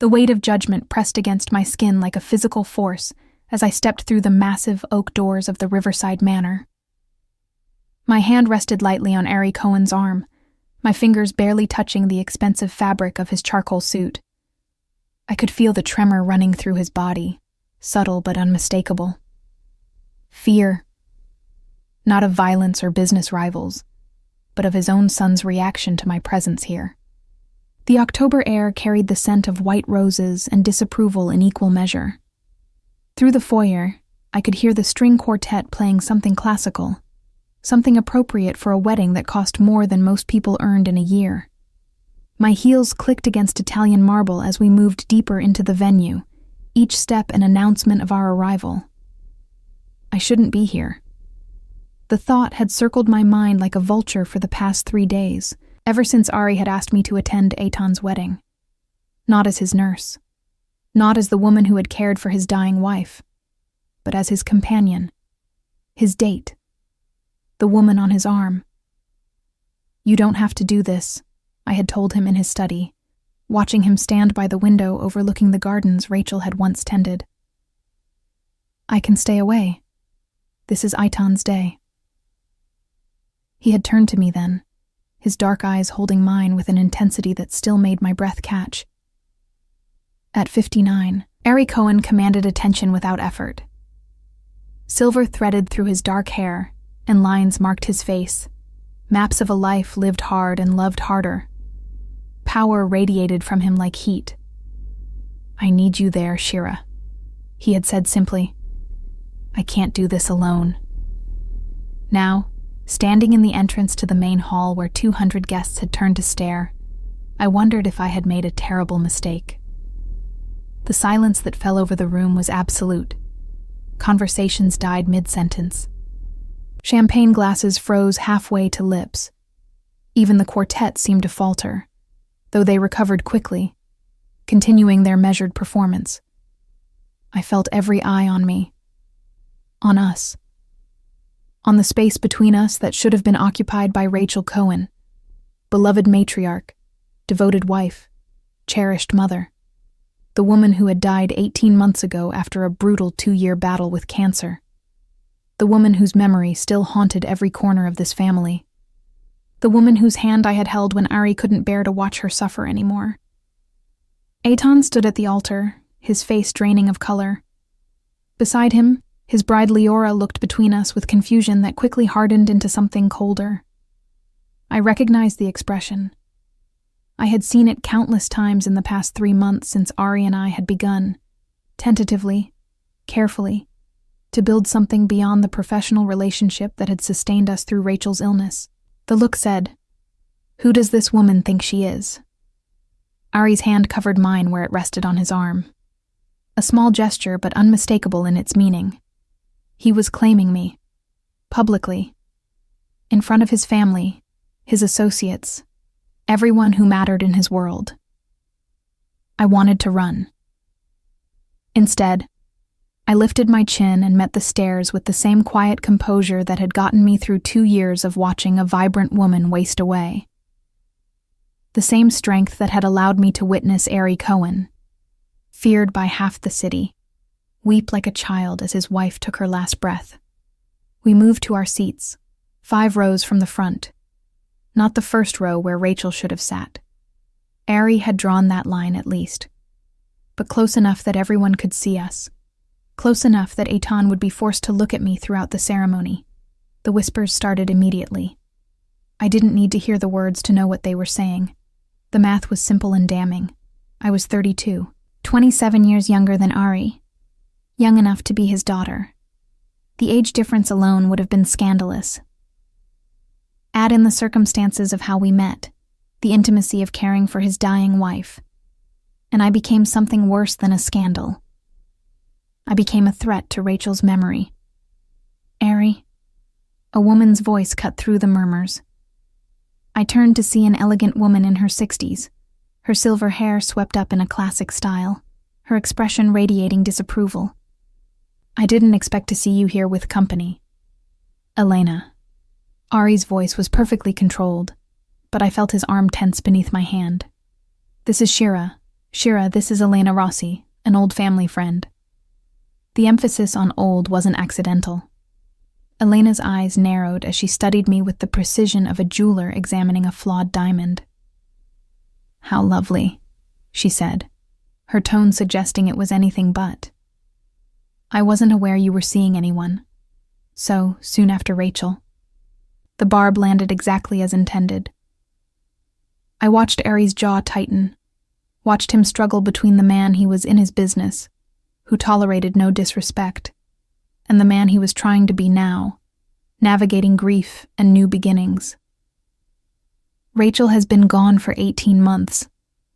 The weight of judgment pressed against my skin like a physical force as I stepped through the massive oak doors of the Riverside Manor. My hand rested lightly on Ari Cohen's arm, my fingers barely touching the expensive fabric of his charcoal suit. I could feel the tremor running through his body, subtle but unmistakable. Fear. Not of violence or business rivals, but of his own son's reaction to my presence here. The October air carried the scent of white roses and disapproval in equal measure. Through the foyer, I could hear the string quartet playing something classical, something appropriate for a wedding that cost more than most people earned in a year. My heels clicked against Italian marble as we moved deeper into the venue, each step an announcement of our arrival. I shouldn't be here. The thought had circled my mind like a vulture for the past 3 days, ever since Ari had asked me to attend Eitan's wedding. Not as his nurse. Not as the woman who had cared for his dying wife, but as his companion, his date, the woman on his arm. "You don't have to do this," I had told him in his study, watching him stand by the window overlooking the gardens Rachel had once tended. "I can stay away. This is Eitan's day." He had turned to me then, his dark eyes holding mine with an intensity that still made my breath catch. At 59, Ari Cohen commanded attention without effort. Silver threaded through his dark hair, and lines marked his face, maps of a life lived hard and loved harder. Power radiated from him like heat. "I need you there, Shira," he had said simply. "I can't do this alone." Now, standing in the entrance to the main hall where 200 guests had turned to stare, I wondered if I had made a terrible mistake. The silence that fell over the room was absolute. Conversations died mid-sentence. Champagne glasses froze halfway to lips. Even the quartet seemed to falter, though they recovered quickly, continuing their measured performance. I felt every eye on me. On us. On the space between us that should have been occupied by Rachel Cohen, beloved matriarch, devoted wife, cherished mother, the woman who had died 18 months ago after a brutal 2-year battle with cancer, the woman whose memory still haunted every corner of this family, the woman whose hand I had held when Ari couldn't bear to watch her suffer anymore. Eitan stood at the altar, his face draining of color. Beside him, his bride Leora looked between us with confusion that quickly hardened into something colder. I recognized the expression. I had seen it countless times in the past 3 months since Ari and I had begun, tentatively, carefully, to build something beyond the professional relationship that had sustained us through Rachel's illness. The look said, "Who does this woman think she is?" Ari's hand covered mine where it rested on his arm. A small gesture, but unmistakable in its meaning. He was claiming me, publicly, in front of his family, his associates, everyone who mattered in his world. I wanted to run. Instead, I lifted my chin and met the stares with the same quiet composure that had gotten me through 2 years of watching a vibrant woman waste away. The same strength that had allowed me to witness Ari Cohen, feared by half the city, weep like a child as his wife took her last breath. We moved to our seats, 5 rows from the front, not the first row where Rachel should have sat. Ari had drawn that line at least, but close enough that everyone could see us. Close enough that Eitan would be forced to look at me throughout the ceremony. The whispers started immediately. I didn't need to hear the words to know what they were saying. The math was simple and damning. I was 32, 27 years younger than Ari, young enough to be his daughter. The age difference alone would have been scandalous. Add in the circumstances of how we met, the intimacy of caring for his dying wife, and I became something worse than a scandal. I became a threat to Rachel's memory. "Ari," a woman's voice cut through the murmurs. I turned to see an elegant woman in her 60s, her silver hair swept up in a classic style, her expression radiating disapproval. "I didn't expect to see you here with company." "Elena." Ari's voice was perfectly controlled, but I felt his arm tense beneath my hand. "This is Shira, Shira, this is Elena Rossi, an old family friend. The emphasis on old wasn't accidental. Elena's eyes narrowed as she studied me with the precision of a jeweler examining a flawed diamond. How lovely, she said, her tone suggesting it was anything but. I wasn't aware you were seeing anyone. So, soon after Rachel. The barb landed exactly as intended. I watched Aries' jaw tighten, watched him struggle between the man he was in his business, who tolerated no disrespect, and the man he was trying to be now, navigating grief and new beginnings. Rachel has been gone for 18 months,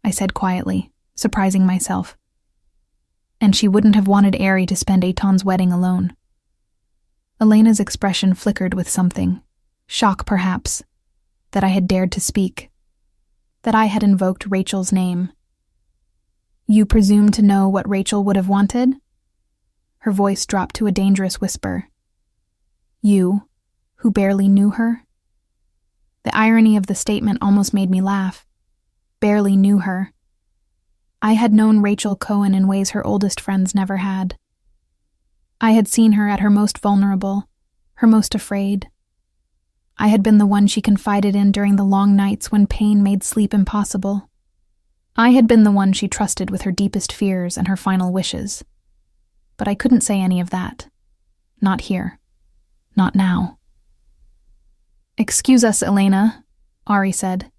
I said quietly, surprising myself. And she wouldn't have wanted Ari to spend Eitan's wedding alone. Elena's expression flickered with something, shock perhaps, that I had dared to speak, that I had invoked Rachel's name. You presume to know what Rachel would have wanted? Her voice dropped to a dangerous whisper. You, who barely knew her? The irony of the statement almost made me laugh. Barely knew her. I had known Rachel Cohen in ways her oldest friends never had. I had seen her at her most vulnerable, her most afraid. I had been the one she confided in during the long nights when pain made sleep impossible. I had been the one she trusted with her deepest fears and her final wishes. But I couldn't say any of that. Not here. Not now. Excuse us, Elena, Ari said,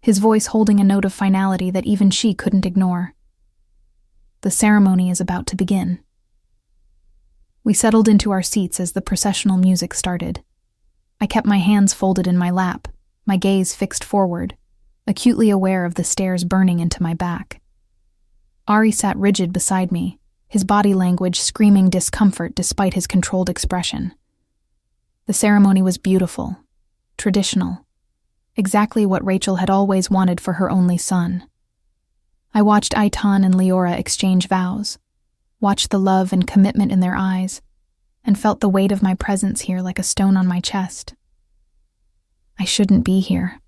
his voice holding a note of finality that even she couldn't ignore. The ceremony is about to begin. We settled into our seats as the processional music started. I kept my hands folded in my lap, my gaze fixed forward, acutely aware of the stares burning into my back. Ari sat rigid beside me, his body language screaming discomfort despite his controlled expression. The ceremony was beautiful, traditional, exactly what Rachel had always wanted for her only son. I watched Eitan and Leora exchange vows, watched the love and commitment in their eyes, and felt the weight of my presence here like a stone on my chest. I shouldn't be here.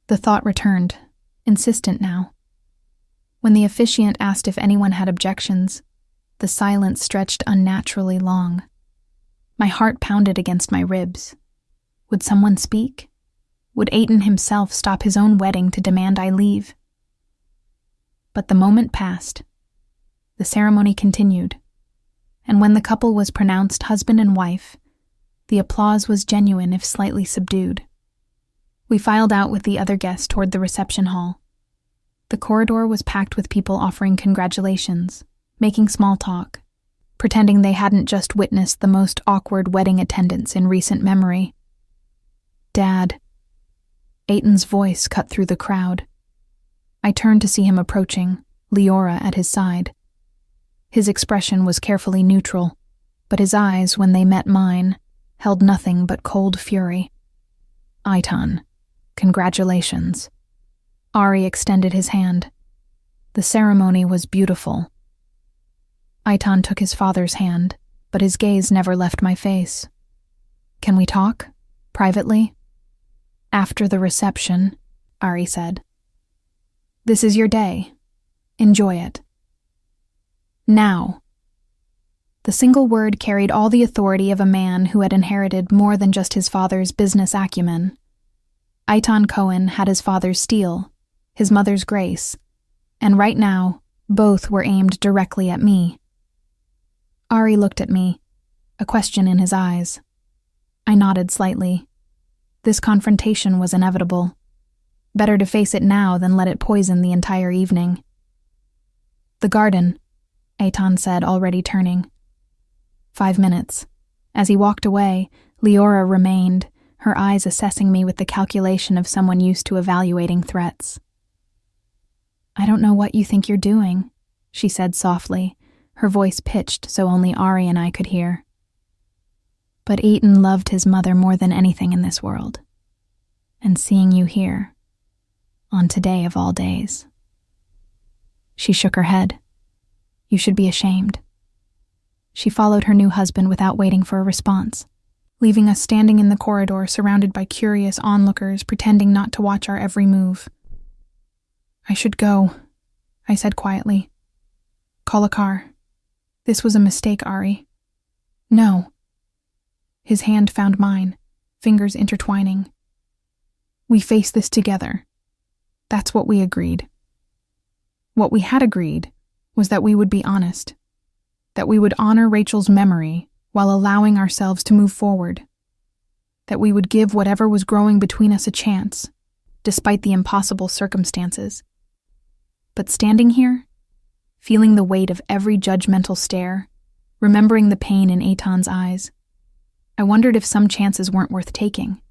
The thought returned, insistent now. When the officiant asked if anyone had objections, the silence stretched unnaturally long. My heart pounded against my ribs. Would someone speak? Would Eitan himself stop his own wedding to demand I leave? But the moment passed. The ceremony continued, and when the couple was pronounced husband and wife, the applause was genuine if slightly subdued. We filed out with the other guests toward the reception hall. The corridor was packed with people offering congratulations, making small talk, pretending they hadn't just witnessed the most awkward wedding attendance in recent memory. Dad. Eitan's voice cut through the crowd. I turned to see him approaching, Leora at his side. His expression was carefully neutral, but his eyes, when they met mine, held nothing but cold fury. Eitan, congratulations. Ari extended his hand. The ceremony was beautiful. Eitan took his father's hand, but his gaze never left my face. Can we talk? Privately? After the reception, Ari said. This is your day. Enjoy it. Now. The single word carried all the authority of a man who had inherited more than just his father's business acumen. Eitan Cohen had his father's steel, his mother's grace, and right now, both were aimed directly at me. Ari looked at me, a question in his eyes. I nodded slightly. This confrontation was inevitable. Better to face it now than let it poison the entire evening. The garden, Eitan said, already turning. 5 minutes. As he walked away, Leora remained, her eyes assessing me with the calculation of someone used to evaluating threats. I don't know what you think you're doing, she said softly, her voice pitched so only Ari and I could hear. But Eitan loved his mother more than anything in this world. And seeing you here, on today of all days. She shook her head. You should be ashamed. She followed her new husband without waiting for a response, leaving us standing in the corridor surrounded by curious onlookers pretending not to watch our every move. I should go, I said quietly. Call a car. This was a mistake, Ari. No. His hand found mine, fingers intertwining. We face this together. That's what we agreed. What we had agreed was that we would be honest, that we would honor Rachel's memory while allowing ourselves to move forward, that we would give whatever was growing between us a chance, despite the impossible circumstances. But standing here, feeling the weight of every judgmental stare, remembering the pain in Eitan's eyes, I wondered if some chances weren't worth taking,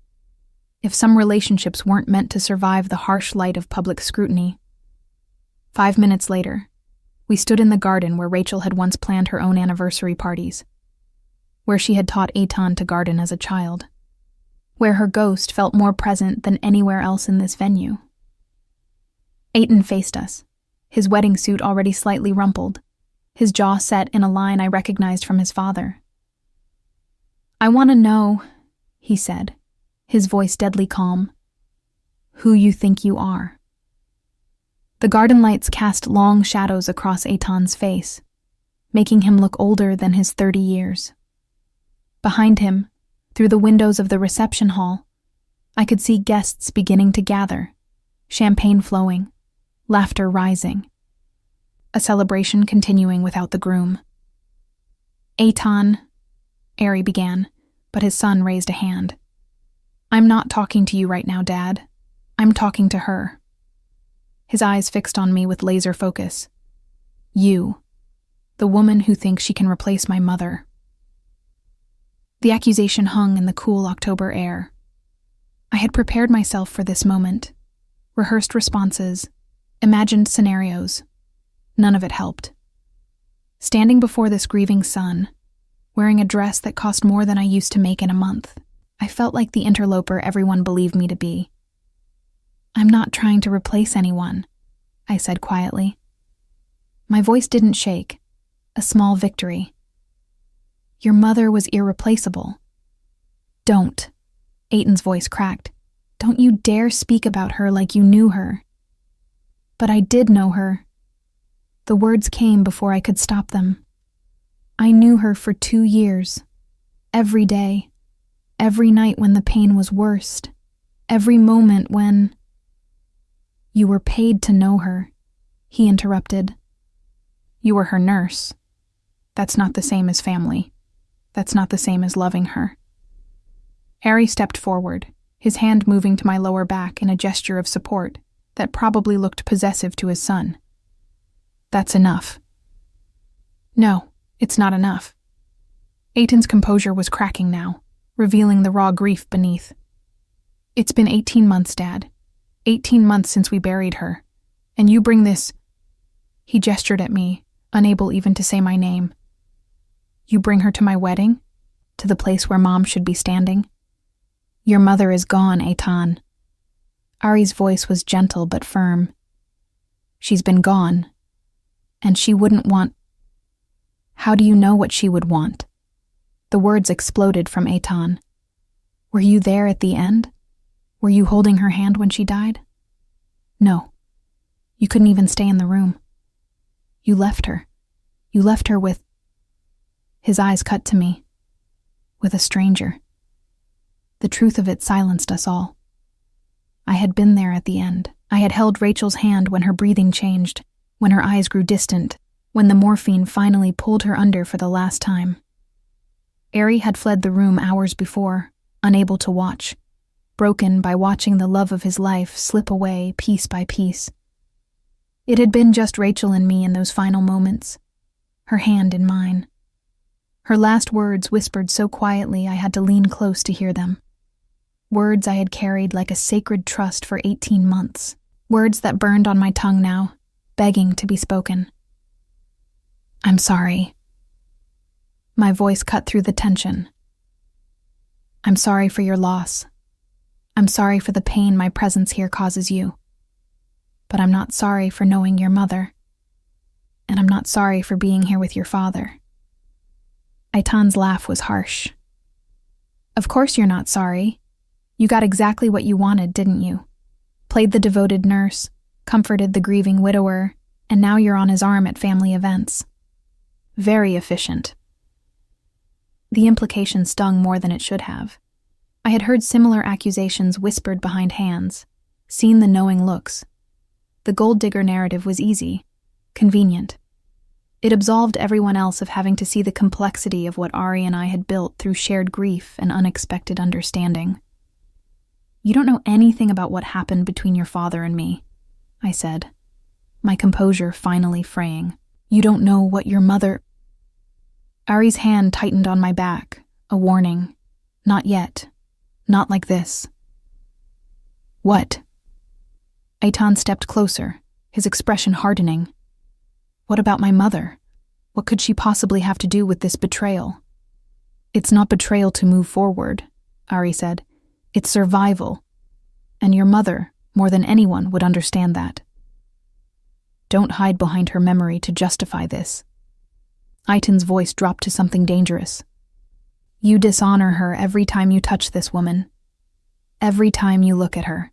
if some relationships weren't meant to survive the harsh light of public scrutiny. 5 minutes later, we stood in the garden where Rachel had once planned her own anniversary parties, where she had taught Eitan to garden as a child, where her ghost felt more present than anywhere else in this venue. Eitan faced us, his wedding suit already slightly rumpled, his jaw set in a line I recognized from his father. I want to know, he said, his voice deadly calm, who you think you are. The garden lights cast long shadows across Eitan's face, making him look older than his 30 years. Behind him, through the windows of the reception hall, I could see guests beginning to gather, champagne flowing, laughter rising. A celebration continuing without the groom. Eitan, Ari began, but his son raised a hand. I'm not talking to you right now, Dad. I'm talking to her. His eyes fixed on me with laser focus. You, the woman who thinks she can replace my mother. The accusation hung in the cool October air. I had prepared myself for this moment, rehearsed responses, imagined scenarios. None of it helped. Standing before this grieving son, wearing a dress that cost more than I used to make in a month, I felt like the interloper everyone believed me to be. I'm not trying to replace anyone, I said quietly. My voice didn't shake, a small victory. Your mother was irreplaceable. Don't. Eitan's voice cracked. Don't you dare speak about her like you knew her. But I did know her. The words came before I could stop them. I knew her for 2 years. Every day. Every night when the pain was worst. Every moment when... You were paid to know her, he interrupted. You were her nurse. That's not the same as family. That's not the same as loving her. Harry stepped forward, his hand moving to my lower back in a gesture of support that probably looked possessive to his son. That's enough. No, it's not enough. Eitan's composure was cracking now, revealing the raw grief beneath. It's been 18 months, Dad. 18 months since we buried her. And you bring this... He gestured at me, unable even to say my name. You bring her to my wedding? To the place where Mom should be standing? Your mother is gone, Eitan. Ari's voice was gentle but firm. She's been gone. And she wouldn't want... How do you know what she would want? The words exploded from Eitan. Were you there at the end? Were you holding her hand when she died? No. You couldn't even stay in the room. You left her. You left her with... His eyes cut to me. With a stranger. The truth of it silenced us all. I had been there at the end. I had held Rachel's hand when her breathing changed, when her eyes grew distant, when the morphine finally pulled her under for the last time. Ari had fled the room hours before, unable to watch, broken by watching the love of his life slip away piece by piece. It had been just Rachel and me in those final moments, her hand in mine. Her last words whispered so quietly I had to lean close to hear them. Words I had carried like a sacred trust for 18 months. Words that burned on my tongue now, begging to be spoken. I'm sorry. My voice cut through the tension. I'm sorry for your loss. I'm sorry for the pain my presence here causes you. But I'm not sorry for knowing your mother. And I'm not sorry for being here with your father. Eitan's laugh was harsh. Of course you're not sorry. You got exactly what you wanted, didn't you? Played the devoted nurse, comforted the grieving widower, And now you're on his arm at family events. Very efficient. The implication stung more than it should have. I had heard similar accusations whispered behind hands, seen the knowing looks. The gold digger narrative was easy, convenient. It absolved everyone else of having to see the complexity of what Ari and I had built through shared grief and unexpected understanding. You don't know anything about what happened between your father and me, I said, my composure finally fraying. You don't know what your mother... Ari's hand tightened on my back, a warning. Not yet. Not like this. What? Eitan stepped closer, his expression hardening. What about my mother? What could she possibly have to do with this betrayal? It's not betrayal to move forward, Ari said. It's survival. And your mother, more than anyone, would understand that. Don't hide behind her memory to justify this. Eitan's voice dropped to something dangerous. You dishonor her every time you touch this woman. Every time you look at her.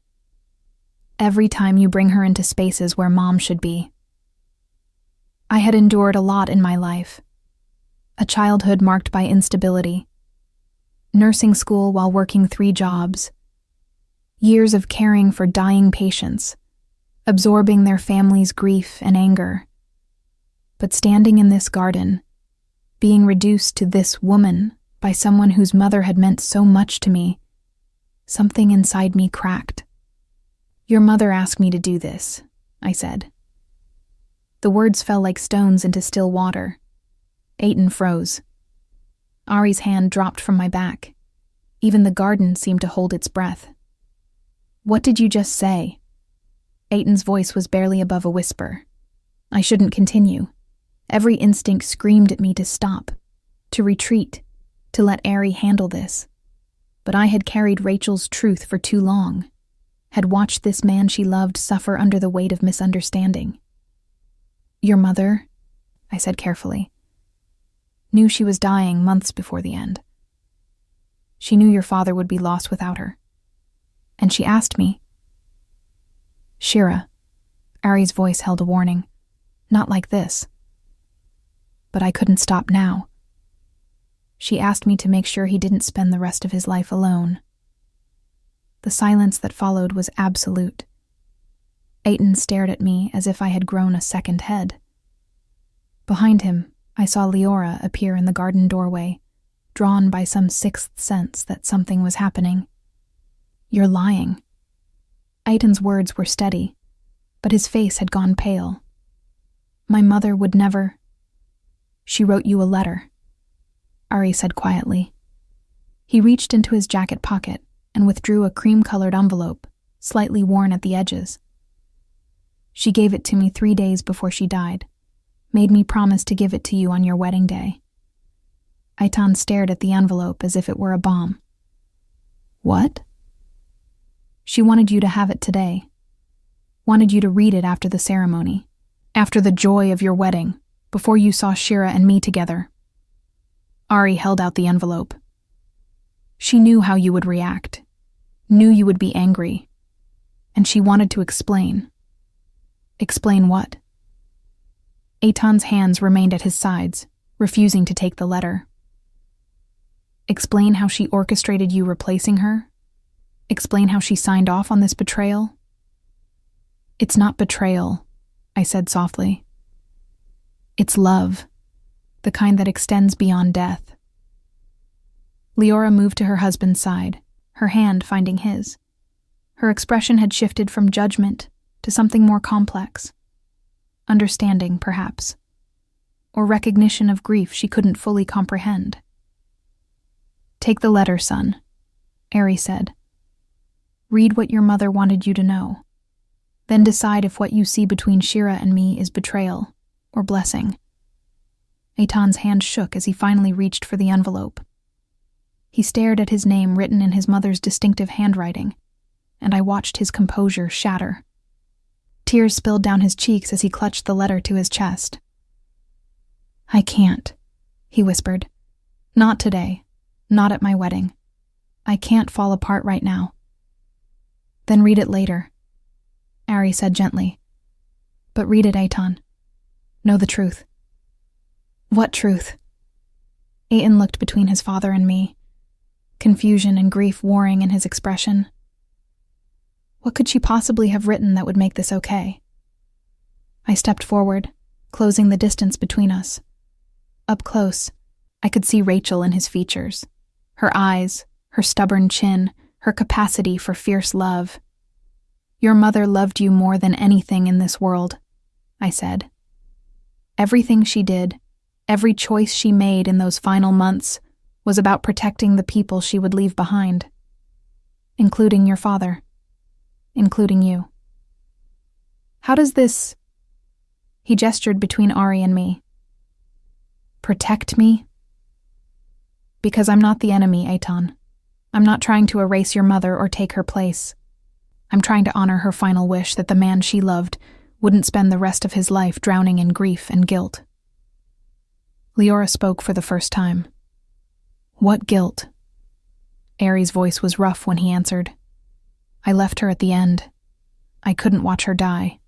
Every time you bring her into spaces where mom should be. I had endured a lot in my life. A childhood marked by instability. Nursing school while working 3 jobs. Years of caring for dying patients, absorbing their family's grief and anger. But standing in this garden, being reduced to this woman by someone whose mother had meant so much to me, something inside me cracked. Your mother asked me to do this, I said. The words fell like stones into still water. Eitan froze. Ari's hand dropped from my back. Even the garden seemed to hold its breath. What did you just say? Eitan's voice was barely above a whisper. I shouldn't continue. Every instinct screamed at me to stop, to retreat, to let Ari handle this. But I had carried Rachel's truth for too long, had watched this man she loved suffer under the weight of misunderstanding. Your mother, I said carefully, knew she was dying months before the end. She knew your father would be lost without her. And she asked me. Shira, Ari's voice held a warning. Not like this. But I couldn't stop now. She asked me to make sure he didn't spend the rest of his life alone. The silence that followed was absolute. Eitan stared at me as if I had grown a second head. Behind him, I saw Leora appear in the garden doorway, drawn by some sixth sense that something was happening. You're lying. Eitan's words were steady, but his face had gone pale. My mother would never... She wrote you a letter, Ari said quietly. He reached into his jacket pocket and withdrew a cream-colored envelope, slightly worn at the edges. She gave it to me 3 days before she died, made me promise to give it to you on your wedding day. Eitan stared at the envelope as if it were a bomb. What? She wanted you to have it today. Wanted you to read it after the ceremony, after the joy of your wedding, before you saw Shira and me together. Ari held out the envelope. She knew how you would react, knew you would be angry, and she wanted to explain. Explain what? Eitan's hands remained at his sides, refusing to take the letter. Explain how she orchestrated you replacing her? Explain how she signed off on this betrayal? It's not betrayal, I said softly. It's love, the kind that extends beyond death. Leora moved to her husband's side, her hand finding his. Her expression had shifted from judgment to something more complex. Understanding, perhaps, or recognition of grief she couldn't fully comprehend. Take the letter, son, Ari said. Read what your mother wanted you to know. Then decide if what you see between Shira and me is betrayal or blessing. Eitan's hand shook as he finally reached for the envelope. He stared at his name written in his mother's distinctive handwriting, and I watched his composure shatter. Tears spilled down his cheeks as he clutched the letter to his chest. I can't, he whispered. Not today. Not at my wedding. I can't fall apart right now. Then read it later, Ari said gently. But read it, Eitan. Know the truth. What truth? Eitan looked between his father and me, confusion and grief warring in his expression. What could she possibly have written that would make this okay? I stepped forward, closing the distance between us. Up close, I could see Rachel in his features, her eyes, her stubborn chin, her capacity for fierce love. Your mother loved you more than anything in this world, I said. Everything she did, every choice she made in those final months was about protecting the people she would leave behind, including your father, including you. How does this... He gestured between Ari and me. Protect me? Because I'm not the enemy, Eitan. I'm not trying to erase your mother or take her place. I'm trying to honor her final wish that the man she loved wouldn't spend the rest of his life drowning in grief and guilt. Leora spoke for the first time. What guilt? Ari's voice was rough when he answered. I left her at the end. I couldn't watch her die.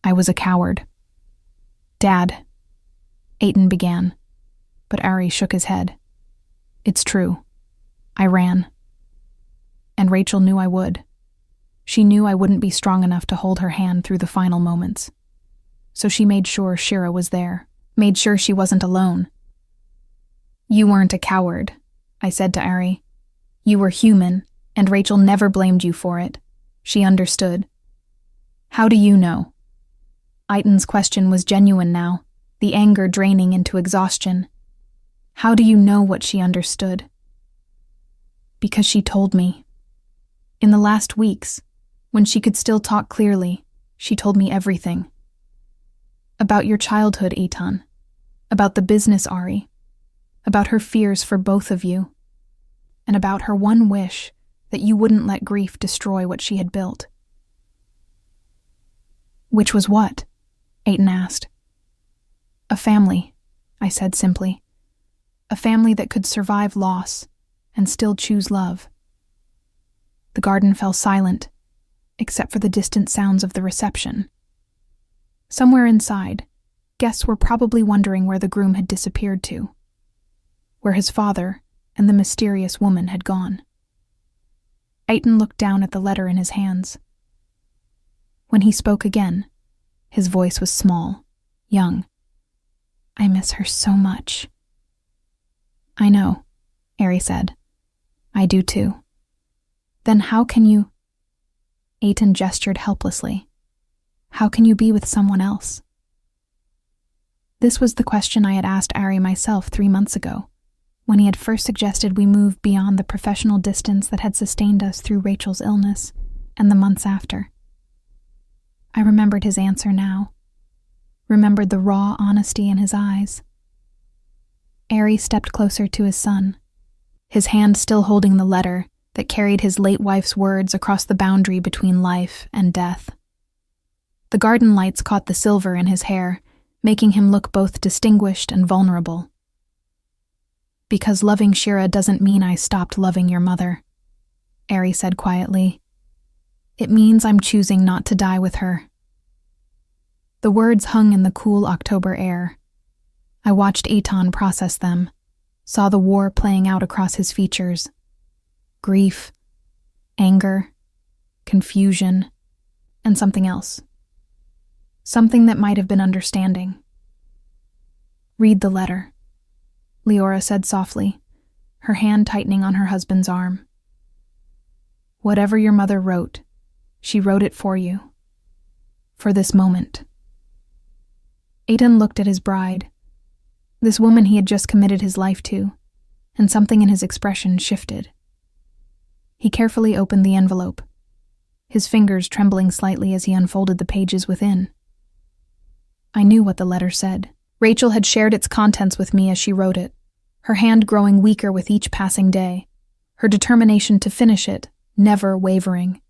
I was a coward. Dad, Eitan began, but Ari shook his head. It's true. I ran. And Rachel knew I would. She knew I wouldn't be strong enough to hold her hand through the final moments. So she made sure Shira was there, made sure she wasn't alone. You weren't a coward, I said to Ari. You were human, and Rachel never blamed you for it. She understood. How do you know? Eitan's question was genuine now, the anger draining into exhaustion. How do you know what she understood? Because she told me. In the last weeks, when she could still talk clearly, she told me everything. About your childhood, Eitan. About the business, Ari. About her fears for both of you. And about her one wish that you wouldn't let grief destroy what she had built. Which was what? Eitan asked. A family, I said simply. A family that could survive loss and still choose love. The garden fell silent, except for the distant sounds of the reception. Somewhere inside, guests were probably wondering where the groom had disappeared to, where his father and the mysterious woman had gone. Eitan looked down at the letter in his hands. When he spoke again, his voice was small, young. I miss her so much. I know, Ari said. I do too. Then how can you... Eitan gestured helplessly. How can you be with someone else? This was the question I had asked Ari myself 3 months ago, when he had first suggested we move beyond the professional distance that had sustained us through Rachel's illness and the months after. I remembered his answer now, remembered the raw honesty in his eyes. Ari stepped closer to his son, his hand still holding the letter that carried his late wife's words across the boundary between life and death. The garden lights caught the silver in his hair, making him look both distinguished and vulnerable. Because loving Shira doesn't mean I stopped loving your mother, Ari said quietly. It means I'm choosing not to die with her. The words hung in the cool October air. I watched Eitan process them, saw the war playing out across his features. Grief, anger, confusion, and something else. Something that might have been understanding. Read the letter, Leora said softly, her hand tightening on her husband's arm. Whatever your mother wrote, she wrote it for you. For this moment. Eitan looked at his bride, this woman he had just committed his life to, and something in his expression shifted. He carefully opened the envelope, his fingers trembling slightly as he unfolded the pages within. I knew what the letter said. Rachel had shared its contents with me as she wrote it, her hand growing weaker with each passing day, her determination to finish it, never wavering.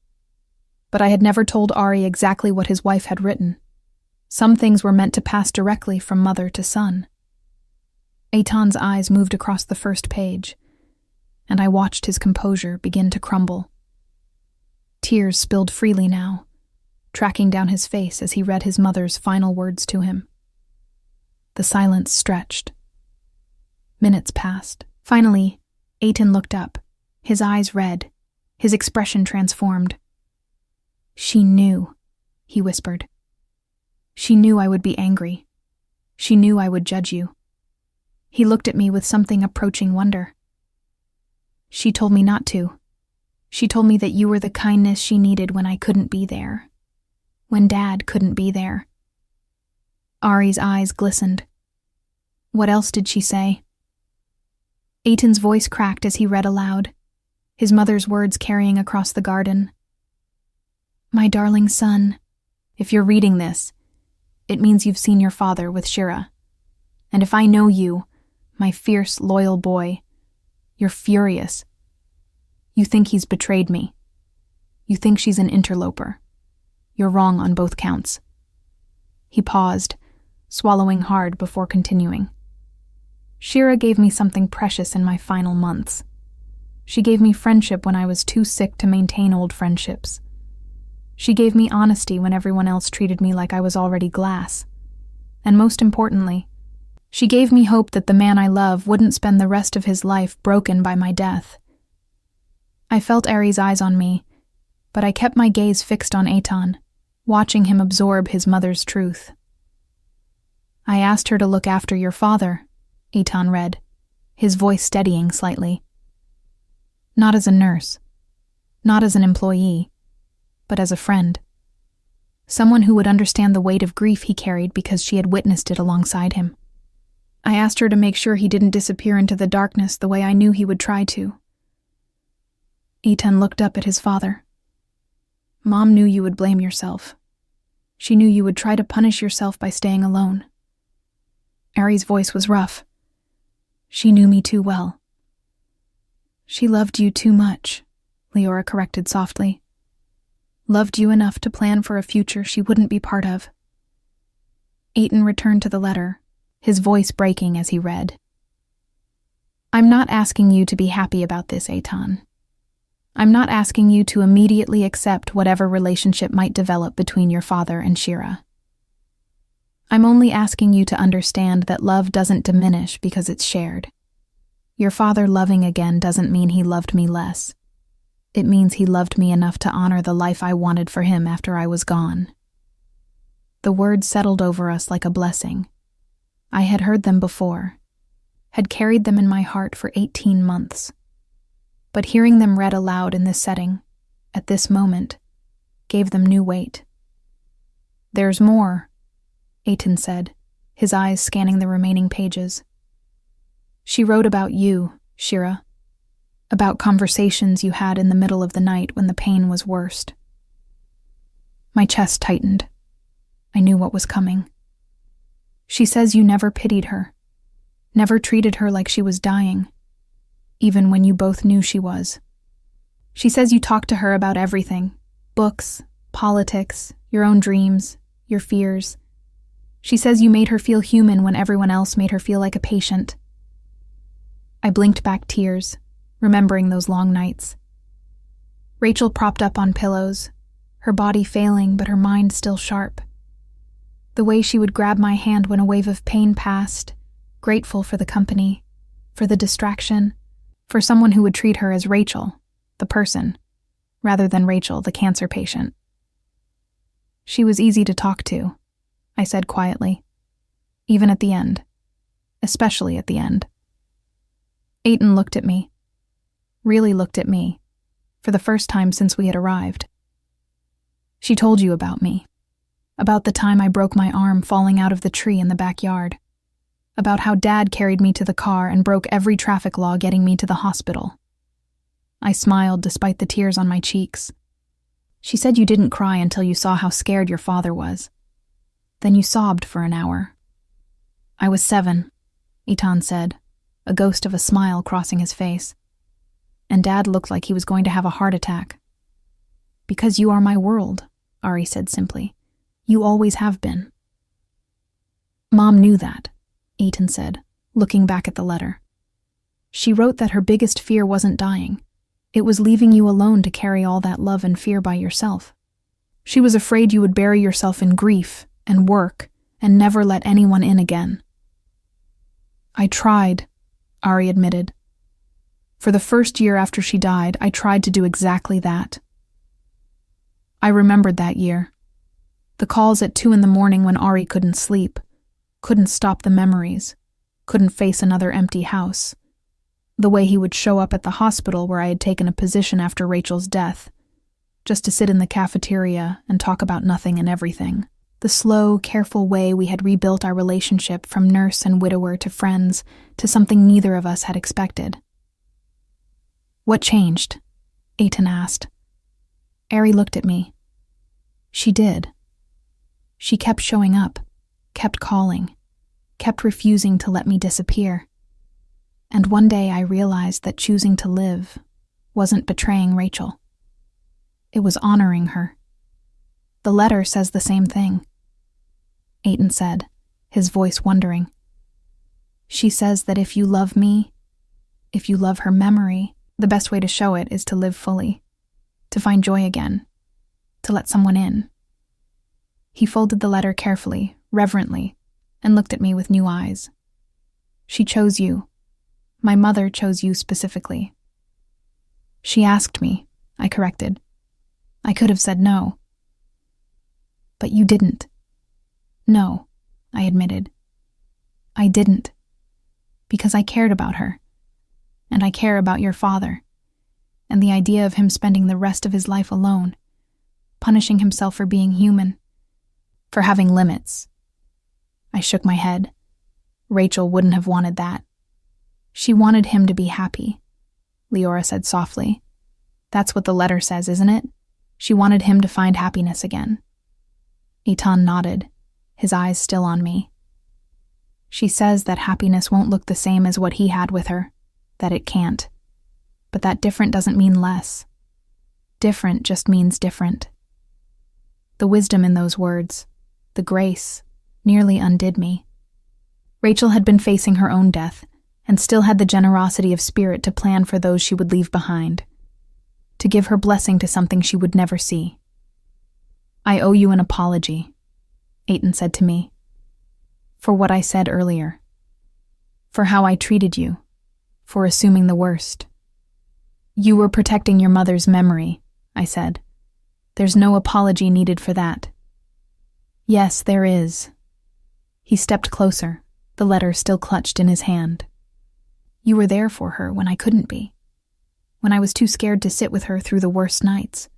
But I had never told Ari exactly what his wife had written. Some things were meant to pass directly from mother to son. Eitan's eyes moved across the first page, and I watched his composure begin to crumble. Tears spilled freely now, tracking down his face as he read his mother's final words to him. The silence stretched. Minutes passed. Finally, Eitan looked up, his eyes red, his expression transformed. "She knew," he whispered. "She knew I would be angry. She knew I would judge you." He looked at me with something approaching wonder. "She told me not to. She told me that you were the kindness she needed when I couldn't be there. When Dad couldn't be there." Ari's eyes glistened. "What else did she say?" Eitan's voice cracked as he read aloud, his mother's words carrying across the garden. "My darling son, if you're reading this, it means you've seen your father with Shira. And if I know you, my fierce, loyal boy, you're furious. You think he's betrayed me. You think she's an interloper. You're wrong on both counts." He paused, swallowing hard before continuing. "Shira gave me something precious in my final months. She gave me friendship when I was too sick to maintain old friendships. She gave me honesty when everyone else treated me like I was already glass. And most importantly, she gave me hope that the man I love wouldn't spend the rest of his life broken by my death." I felt Ari's eyes on me, but I kept my gaze fixed on Eitan, watching him absorb his mother's truth. "I asked her to look after your father," Eitan read, his voice steadying slightly. "Not as a nurse, not as an employee, but as a friend. Someone who would understand the weight of grief he carried because she had witnessed it alongside him. I asked her to make sure he didn't disappear into the darkness the way I knew he would try to." Eitan looked up at his father. "Mom knew you would blame yourself. She knew you would try to punish yourself by staying alone." Ari's voice was rough. "She knew me too well." "She loved you too much," Leora corrected softly. "Loved you enough to plan for a future she wouldn't be part of." Eitan returned to the letter, his voice breaking as he read. "I'm not asking you to be happy about this, Eitan. I'm not asking you to immediately accept whatever relationship might develop between your father and Shira. I'm only asking you to understand that love doesn't diminish because it's shared. Your father loving again doesn't mean he loved me less. It means he loved me enough to honor the life I wanted for him after I was gone." The words settled over us like a blessing. I had heard them before, had carried them in my heart for 18 months. But hearing them read aloud in this setting, at this moment, gave them new weight. "There's more," Eitan said, his eyes scanning the remaining pages. "She wrote about you, Shira, about conversations you had in the middle of the night when the pain was worst." My chest tightened. I knew what was coming. "She says you never pitied her, never treated her like she was dying, even when you both knew she was. She says you talked to her about everything, books, politics, your own dreams, your fears. She says you made her feel human when everyone else made her feel like a patient." I blinked back tears, remembering those long nights. Rachel propped up on pillows, her body failing but her mind still sharp. The way she would grab my hand when a wave of pain passed, grateful for the company, for the distraction, for someone who would treat her as Rachel, the person, rather than Rachel, the cancer patient. "She was easy to talk to," I said quietly, "even at the end, especially at the end." Eitan looked at me, really looked at me, for the first time since we had arrived. "She told you about me, about the time I broke my arm falling out of the tree in the backyard, about how Dad carried me to the car and broke every traffic law getting me to the hospital." I smiled despite the tears on my cheeks. "She said you didn't cry until you saw how scared your father was. Then you sobbed for an hour." "I was 7, Eitan said, a ghost of a smile crossing his face. "And Dad looked like he was going to have a heart attack." "Because you are my world," Ari said simply. "You always have been." "Mom knew that," Eitan said, looking back at the letter. "She wrote that her biggest fear wasn't dying. It was leaving you alone to carry all that love and fear by yourself. She was afraid you would bury yourself in grief and work and never let anyone in again. I tried, Ari admitted. For the first year after she died, I tried to do exactly that. I remembered that year. The calls at 2 a.m. when Ari couldn't sleep, couldn't stop the memories, couldn't face another empty house. The way he would show up at the hospital where I had taken a position after Rachel's death, just to sit in the cafeteria and talk about nothing and everything. The slow, careful way we had rebuilt our relationship from nurse and widower to friends to something neither of us had expected. What changed? Eitan asked. Ari looked at me. She did. She kept showing up, kept calling, kept refusing to let me disappear. And one day I realized that choosing to live wasn't betraying Rachel. It was honoring her. The letter says the same thing. Eitan said, his voice wondering. She says that if you love me, if you love her memory, the best way to show it is to live fully, to find joy again, to let someone in. He folded the letter carefully, reverently, and looked at me with new eyes. She chose you. My mother chose you specifically. She asked me, I corrected. I could have said no. But you didn't. No, I admitted. I didn't. Because I cared about her. And I care about your father. And the idea of him spending the rest of his life alone, punishing himself for being human, for having limits. I shook my head. Rachel wouldn't have wanted that. She wanted him to be happy, Leora said softly. That's what the letter says, isn't it? She wanted him to find happiness again. Eitan nodded, his eyes still on me. She says that happiness won't look the same as what he had with her, that it can't. But that different doesn't mean less. Different just means different. The wisdom in those words, the grace, nearly undid me. Rachel had been facing her own death, and still had the generosity of spirit to plan for those she would leave behind, to give her blessing to something she would never see. I owe you an apology, Eitan said to me, for what I said earlier, for how I treated you, for assuming the worst. You were protecting your mother's memory, I said. There's no apology needed for that. Yes, there is. He stepped closer, the letter still clutched in his hand. You were there for her when I couldn't be, when I was too scared to sit with her through the worst nights,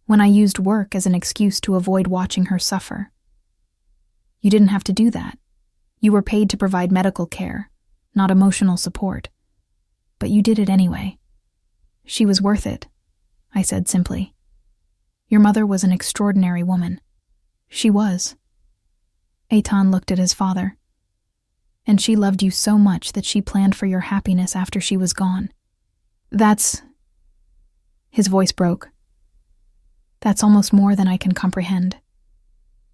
when I used work as an excuse to avoid watching her suffer. You didn't have to do that. You were paid to provide medical care, not emotional support. But you did it anyway. She was worth it, I said simply. Your mother was an extraordinary woman. She was. Eitan looked at his father. And she loved you so much that she planned for your happiness after she was gone. That's... His voice broke. That's almost more than I can comprehend.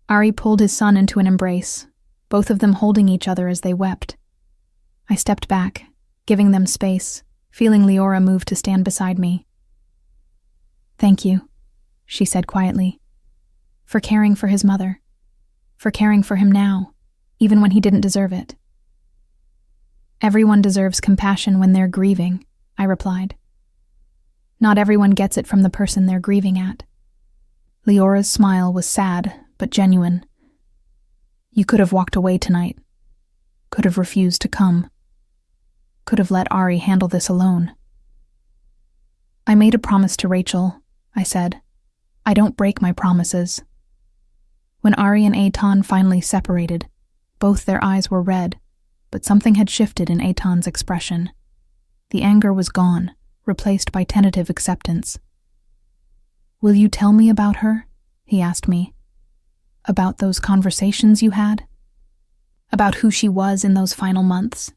Ari pulled his son into an embrace, both of them holding each other as they wept. I stepped back, giving them space, feeling Leora move to stand beside me. Thank you, she said quietly, for caring for his mother, for caring for him now, even when he didn't deserve it. Everyone deserves compassion when they're grieving, I replied. Not everyone gets it from the person they're grieving at. Leora's smile was sad, but genuine. You could have walked away tonight, could have refused to come, could have let Ari handle this alone. I made a promise to Rachel, I said. I don't break my promises. When Ari and Eitan finally separated, both their eyes were red, but something had shifted in Eitan's expression. The anger was gone, replaced by tentative acceptance. Will you tell me about her? He asked me. About those conversations you had? About who she was in those final months?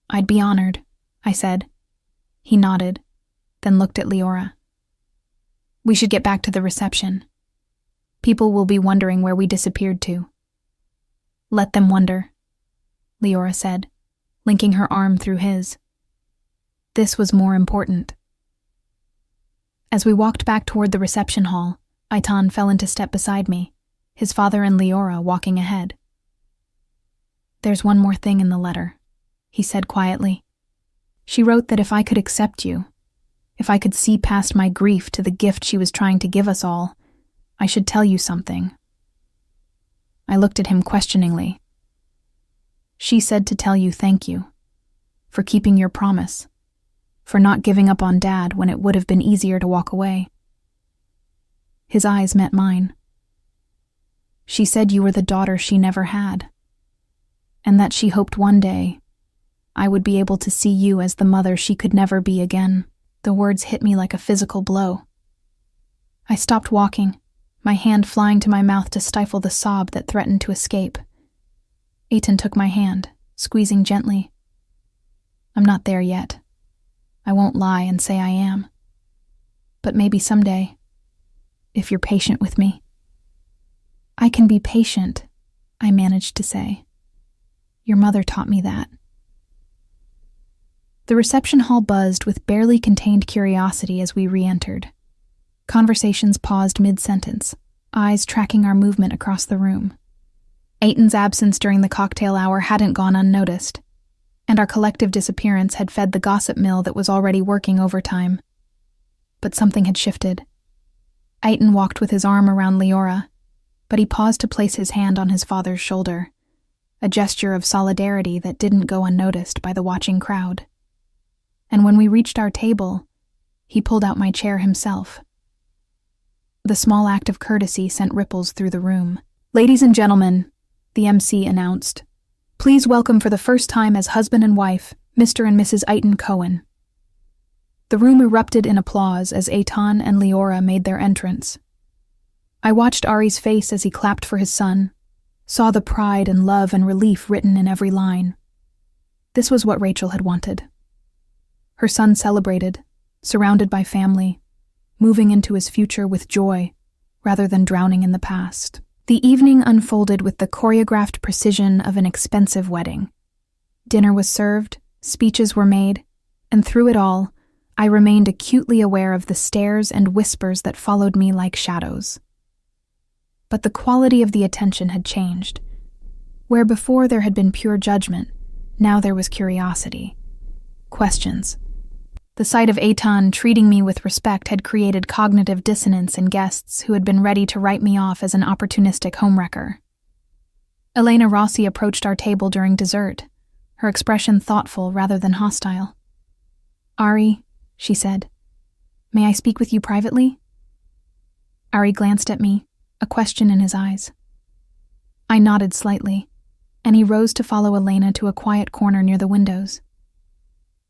I'd be honored, I said. He nodded, then looked at Leora. We should get back to the reception. People will be wondering where we disappeared to. Let them wonder, Leora said, linking her arm through his. This was more important. As we walked back toward the reception hall, Aitan fell into step beside me, his father and Leora walking ahead. "There's one more thing in the letter," he said quietly. "She wrote that if I could accept you, if I could see past my grief to the gift she was trying to give us all, I should tell you something." I looked at him questioningly. "She said to tell you thank you, for keeping your promise, for not giving up on Dad when it would have been easier to walk away." His eyes met mine. "She said you were the daughter she never had, and that she hoped one day I would be able to see you as the mother she could never be again." The words hit me like a physical blow. I stopped walking, my hand flying to my mouth to stifle the sob that threatened to escape. Aitan took my hand, squeezing gently. "I'm not there yet. I won't lie and say I am. But maybe someday, if you're patient with me." "I can be patient," I managed to say. "Your mother taught me that." The reception hall buzzed with barely contained curiosity as we re-entered. Conversations paused mid-sentence, eyes tracking our movement across the room. Aitan's absence during the cocktail hour hadn't gone unnoticed, and our collective disappearance had fed the gossip mill that was already working overtime. But something had shifted. Aitan walked with his arm around Leora, but he paused to place his hand on his father's shoulder, a gesture of solidarity that didn't go unnoticed by the watching crowd. And when we reached our table, he pulled out my chair himself. The small act of courtesy sent ripples through the room. "Ladies and gentlemen," the MC announced, "please welcome for the first time as husband and wife, Mr. and Mrs. Aitan Cohen." The room erupted in applause as Aitan and Leora made their entrance. I watched Ari's face as he clapped for his son, saw the pride and love and relief written in every line. This was what Rachel had wanted. Her son celebrated, surrounded by family, moving into his future with joy, rather than drowning in the past. The evening unfolded with the choreographed precision of an expensive wedding. Dinner was served, speeches were made, and through it all, I remained acutely aware of the stares and whispers that followed me like shadows. But the quality of the attention had changed. Where before there had been pure judgment, now there was curiosity. Questions. The sight of Aitan treating me with respect had created cognitive dissonance in guests who had been ready to write me off as an opportunistic homewrecker. Elena Rossi approached our table during dessert, her expression thoughtful rather than hostile. "Ari," she said, "may I speak with you privately?" Ari glanced at me, a question in his eyes. I nodded slightly, and he rose to follow Elena to a quiet corner near the windows.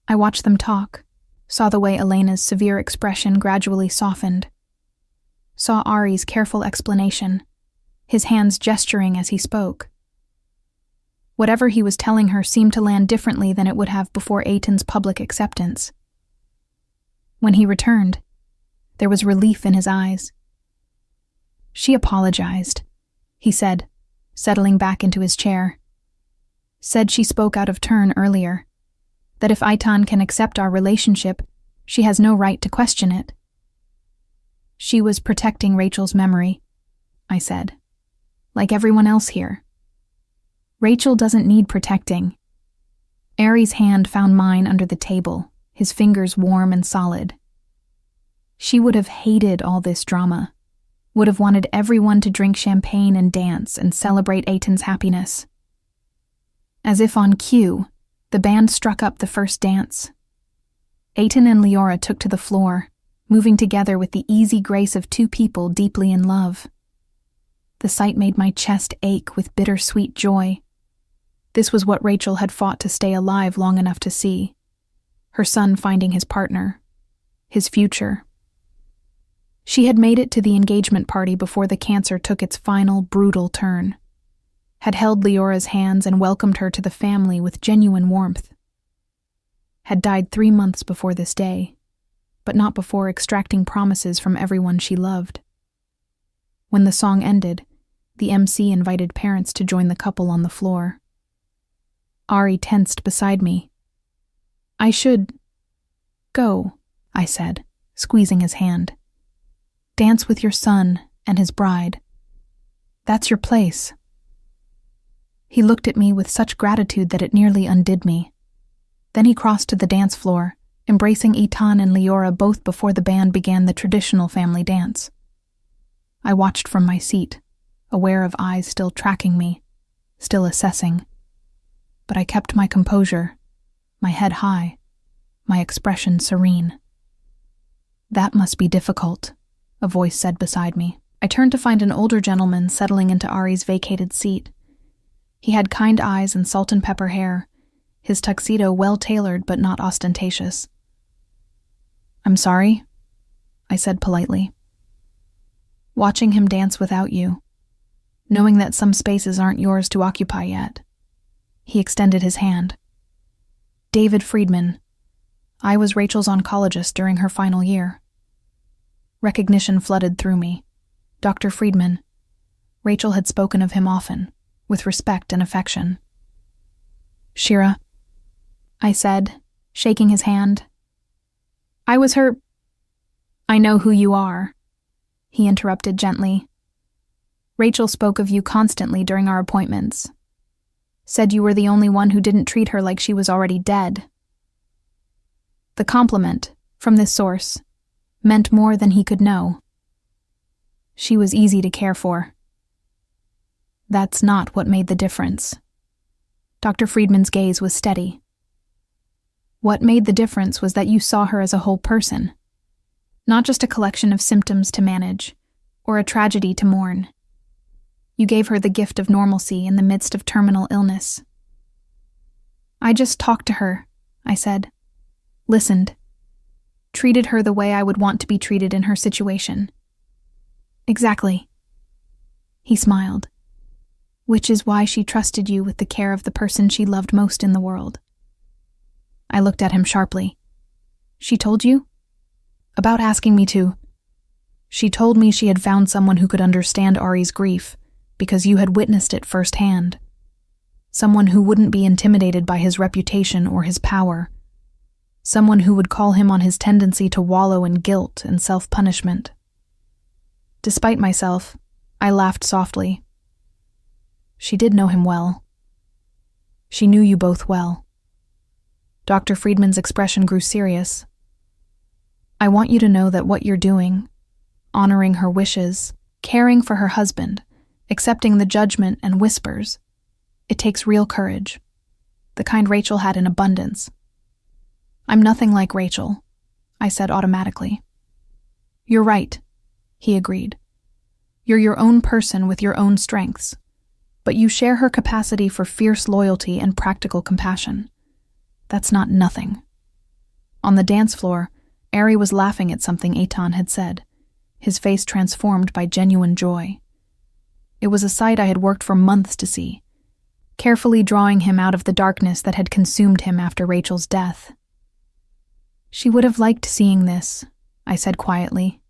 I watched them talk, saw the way Elena's severe expression gradually softened, saw Ari's careful explanation, his hands gesturing as he spoke. Whatever he was telling her seemed to land differently than it would have before Aitan's public acceptance. When he returned, there was relief in his eyes. "She apologized," he said, settling back into his chair. "Said she spoke out of turn earlier, that if Aitan can accept our relationship, she has no right to question it." "She was protecting Rachel's memory," I said, "like everyone else here. Rachel doesn't need protecting." Ari's hand found mine under the table, his fingers warm and solid. She would have hated all this drama, would have wanted everyone to drink champagne and dance and celebrate Aitan's happiness. As if on cue, the band struck up the first dance. Aitan and Leora took to the floor, moving together with the easy grace of two people deeply in love. The sight made my chest ache with bittersweet joy. This was what Rachel had fought to stay alive long enough to see. Her son finding his partner, his future. She had made it to the engagement party before the cancer took its final, brutal turn. Had held Leora's hands and welcomed her to the family with genuine warmth. Had died 3 months before this day, but not before extracting promises from everyone she loved. When the song ended, the MC invited parents to join the couple on the floor. Ari tensed beside me. "I should go," I said, squeezing his hand. "Dance with your son and his bride. That's your place. He looked at me with such gratitude that it nearly undid me. Then he crossed to the dance floor, embracing Eitan and Leora both before the band began the traditional family dance. I watched from my seat, aware of eyes still tracking me, still assessing. But I kept my composure, my head high, my expression serene. That must be difficult, a voice said beside me. I turned to find an older gentleman settling into Ari's vacated seat. He had kind eyes and salt and pepper hair, his tuxedo well-tailored but not ostentatious. "I'm sorry," I said politely. "Watching him dance without you, knowing that some spaces aren't yours to occupy yet." He extended his hand. "David Friedman. I was Rachel's oncologist during her final year." Recognition flooded through me. Dr. Friedman. Rachel had spoken of him often, with respect and affection. "Shira," I said, shaking his hand. "I was her—" "I know who you are," he interrupted gently. "Rachel spoke of you constantly during our appointments. Said you were the only one who didn't treat her like she was already dead." The compliment, from this source, meant more than he could know. She was easy to care for. That's not what made the difference. Dr. Friedman's gaze was steady. What made the difference was that you saw her as a whole person, not just a collection of symptoms to manage, or a tragedy to mourn. You gave her the gift of normalcy in the midst of terminal illness. "I just talked to her," I said. "Listened. Treated her the way I would want to be treated in her situation." "Exactly." He smiled. "Which is why she trusted you with the care of the person she loved most in the world." I looked at him sharply. "She told you?" "About asking me to. She told me she had found someone who could understand Ari's grief, because you had witnessed it firsthand. Someone who wouldn't be intimidated by his reputation or his power. Someone who would call him on his tendency to wallow in guilt and self-punishment." Despite myself, I laughed softly. "She did know him well. She knew you both well." Dr. Friedman's expression grew serious. "I want you to know that what you're doing, honoring her wishes, caring for her husband, accepting the judgment and whispers, it takes real courage, the kind Rachel had in abundance." "I'm nothing like Rachel," I said automatically. "You're right," he agreed. "You're your own person with your own strengths, but you share her capacity for fierce loyalty and practical compassion. That's not nothing." On the dance floor, Ari was laughing at something Eitan had said, his face transformed by genuine joy. It was a sight I had worked for months to see, carefully drawing him out of the darkness that had consumed him after Rachel's death. "She would have liked seeing this," I said quietly.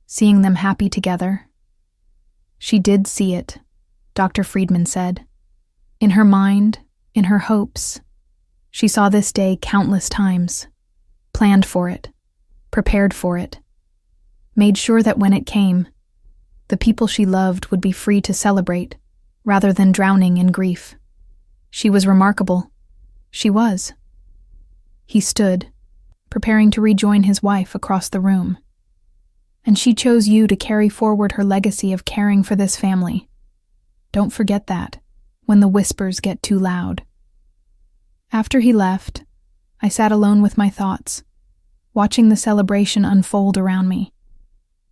"Seeing them happy together." "She did see it," Dr. Friedman said. "In her mind, in her hopes. She saw this day countless times, planned for it, prepared for it, made sure that when it came, the people she loved would be free to celebrate, rather than drowning in grief. She was remarkable. She was." He stood, preparing to rejoin his wife across the room. "And she chose you to carry forward her legacy of caring for this family. Don't forget that, when the whispers get too loud." After he left, I sat alone with my thoughts, watching the celebration unfold around me.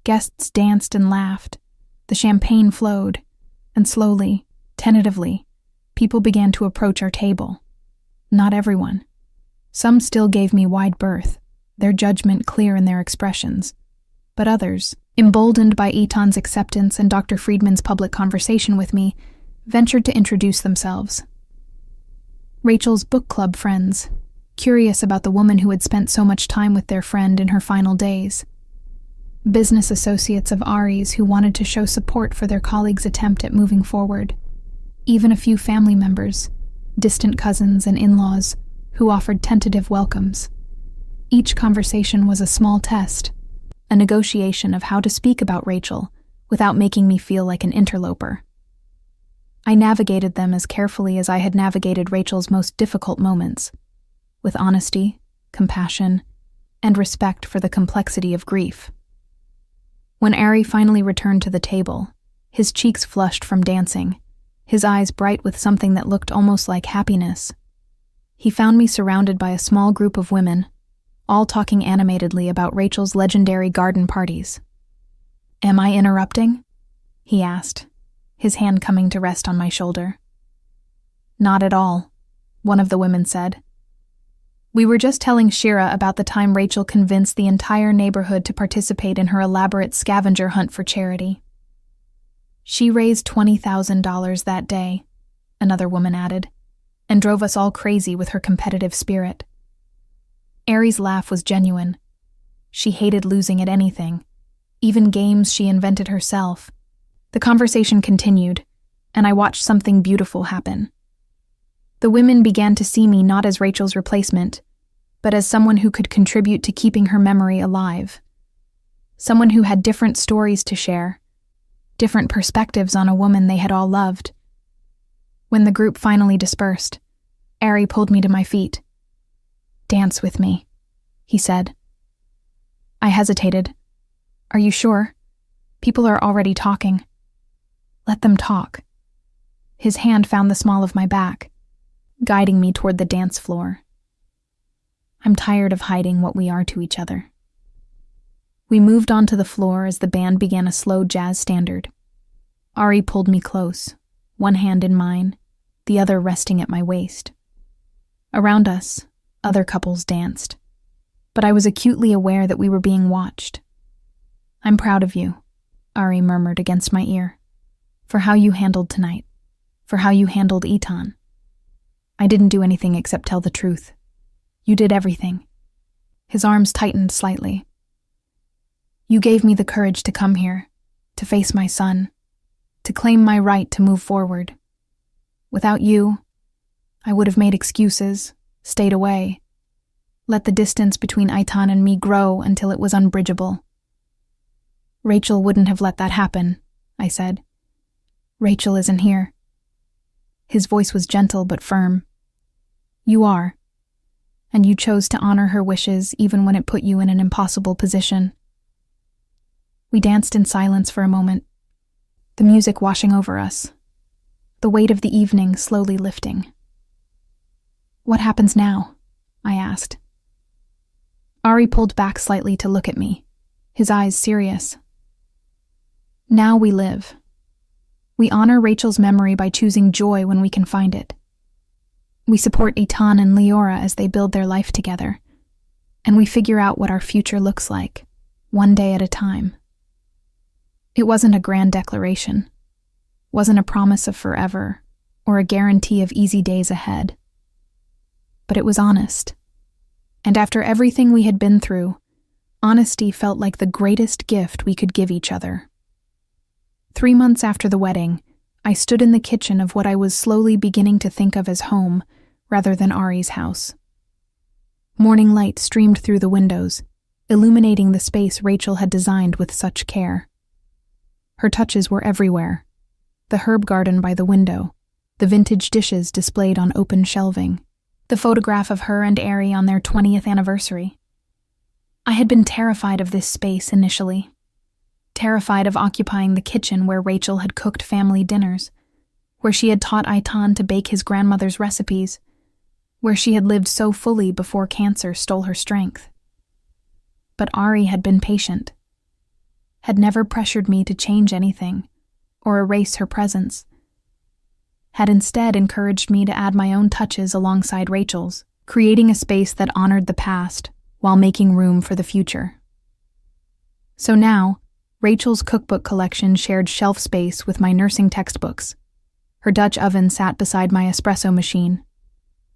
Guests danced and laughed, the champagne flowed, and slowly, tentatively, people began to approach our table. Not everyone. Some still gave me wide berth, their judgment clear in their expressions. But others, emboldened by Eitan's acceptance and Dr. Friedman's public conversation with me, ventured to introduce themselves. Rachel's book club friends, curious about the woman who had spent so much time with their friend in her final days. Business associates of Ari's who wanted to show support for their colleague's attempt at moving forward. Even a few family members, distant cousins and in-laws, who offered tentative welcomes. Each conversation was a small test, a negotiation of how to speak about Rachel without making me feel like an interloper. I navigated them as carefully as I had navigated Rachel's most difficult moments, with honesty, compassion, and respect for the complexity of grief. When Ari finally returned to the table, his cheeks flushed from dancing, his eyes bright with something that looked almost like happiness, he found me surrounded by a small group of women, all talking animatedly about Rachel's legendary garden parties. "Am I interrupting?" he asked, his hand coming to rest on my shoulder. "Not at all," one of the women said. "We were just telling Shira about the time Rachel convinced the entire neighborhood to participate in her elaborate scavenger hunt for charity. She raised $20,000 that day," another woman added, "and drove us all crazy with her competitive spirit." Ari's laugh was genuine. She hated losing at anything, even games she invented herself. The conversation continued, and I watched something beautiful happen. The women began to see me not as Rachel's replacement, but as someone who could contribute to keeping her memory alive. Someone who had different stories to share, different perspectives on a woman they had all loved. When the group finally dispersed, Ari pulled me to my feet. "Dance with me," he said. I hesitated. "Are you sure? People are already talking." "Let them talk." His hand found the small of my back, guiding me toward the dance floor. I'm tired of hiding what we are to each other. We moved onto the floor as the band began a slow jazz standard. Ari pulled me close, one hand in mine, the other resting at my waist. Around us, other couples danced, but I was acutely aware that we were being watched. "I'm proud of you," Ari murmured against my ear, "for how you handled tonight, for how you handled Eton. I didn't do anything except tell the truth. You did everything." His arms tightened slightly. "You gave me the courage to come here, to face my son, to claim my right to move forward. Without you, I would have made excuses, stayed away, let the distance between Aitan and me grow until it was unbridgeable." "Rachel wouldn't have let that happen," I said. "Rachel isn't here." His voice was gentle but firm. "You are, and you chose to honor her wishes even when it put you in an impossible position." We danced in silence for a moment, the music washing over us, the weight of the evening slowly lifting. "What happens now?" I asked. Ari pulled back slightly to look at me, his eyes serious. "Now we live. We honor Rachel's memory by choosing joy when we can find it. We support Etan and Leora as they build their life together, and we figure out what our future looks like, one day at a time." It wasn't a grand declaration, wasn't a promise of forever, or a guarantee of easy days ahead. But it was honest. And after everything we had been through, honesty felt like the greatest gift we could give each other. 3 months after the wedding, I stood in the kitchen of what I was slowly beginning to think of as home rather than Ari's house. Morning light streamed through the windows, illuminating the space Rachel had designed with such care. Her touches were everywhere. The herb garden by the window, the vintage dishes displayed on open shelving, the photograph of her and Ari on their 20th anniversary. I had been terrified of this space initially, terrified of occupying the kitchen where Rachel had cooked family dinners, where she had taught Aitan to bake his grandmother's recipes, where she had lived so fully before cancer stole her strength. But Ari had been patient, had never pressured me to change anything or erase her presence, had instead encouraged me to add my own touches alongside Rachel's, creating a space that honored the past while making room for the future. So now, Rachel's cookbook collection shared shelf space with my nursing textbooks. Her Dutch oven sat beside my espresso machine.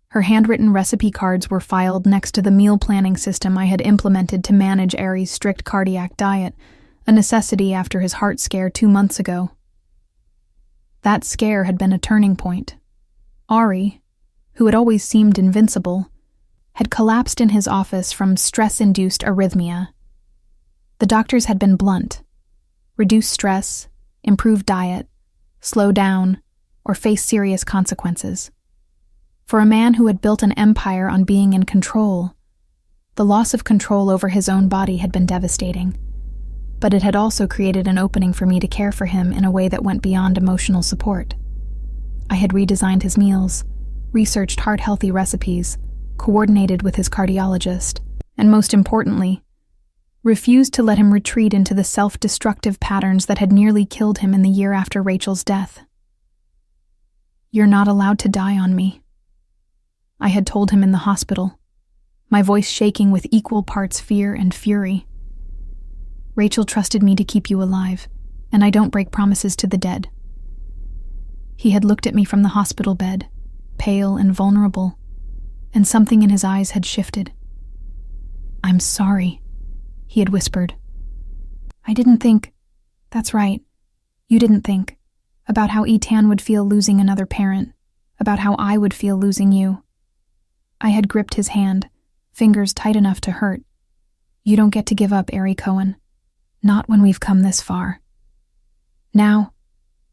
Her handwritten recipe cards were filed next to the meal planning system I had implemented to manage Ari's strict cardiac diet, a necessity after his heart scare 2 months ago. That scare had been a turning point. Ari, who had always seemed invincible, had collapsed in his office from stress-induced arrhythmia. The doctors had been blunt. reduce stress, improve diet, slow down, or face serious consequences. For a man who had built an empire on being in control, the loss of control over his own body had been devastating, but it had also created an opening for me to care for him in a way that went beyond emotional support. I had redesigned his meals, researched heart-healthy recipes, coordinated with his cardiologist, and most importantly, refused to let him retreat into the self-destructive patterns that had nearly killed him in the year after Rachel's death. "You're not allowed to die on me," I had told him in the hospital, my voice shaking with equal parts fear and fury. "Rachel trusted me to keep you alive, and I don't break promises to the dead." He had looked at me from the hospital bed, pale and vulnerable, and something in his eyes had shifted. "I'm sorry," he had whispered. "I didn't think—" "That's right. You didn't think. About how Etan would feel losing another parent. About how I would feel losing you." I had gripped his hand, fingers tight enough to hurt. "You don't get to give up, Ari Cohen. Not when we've come this far." Now,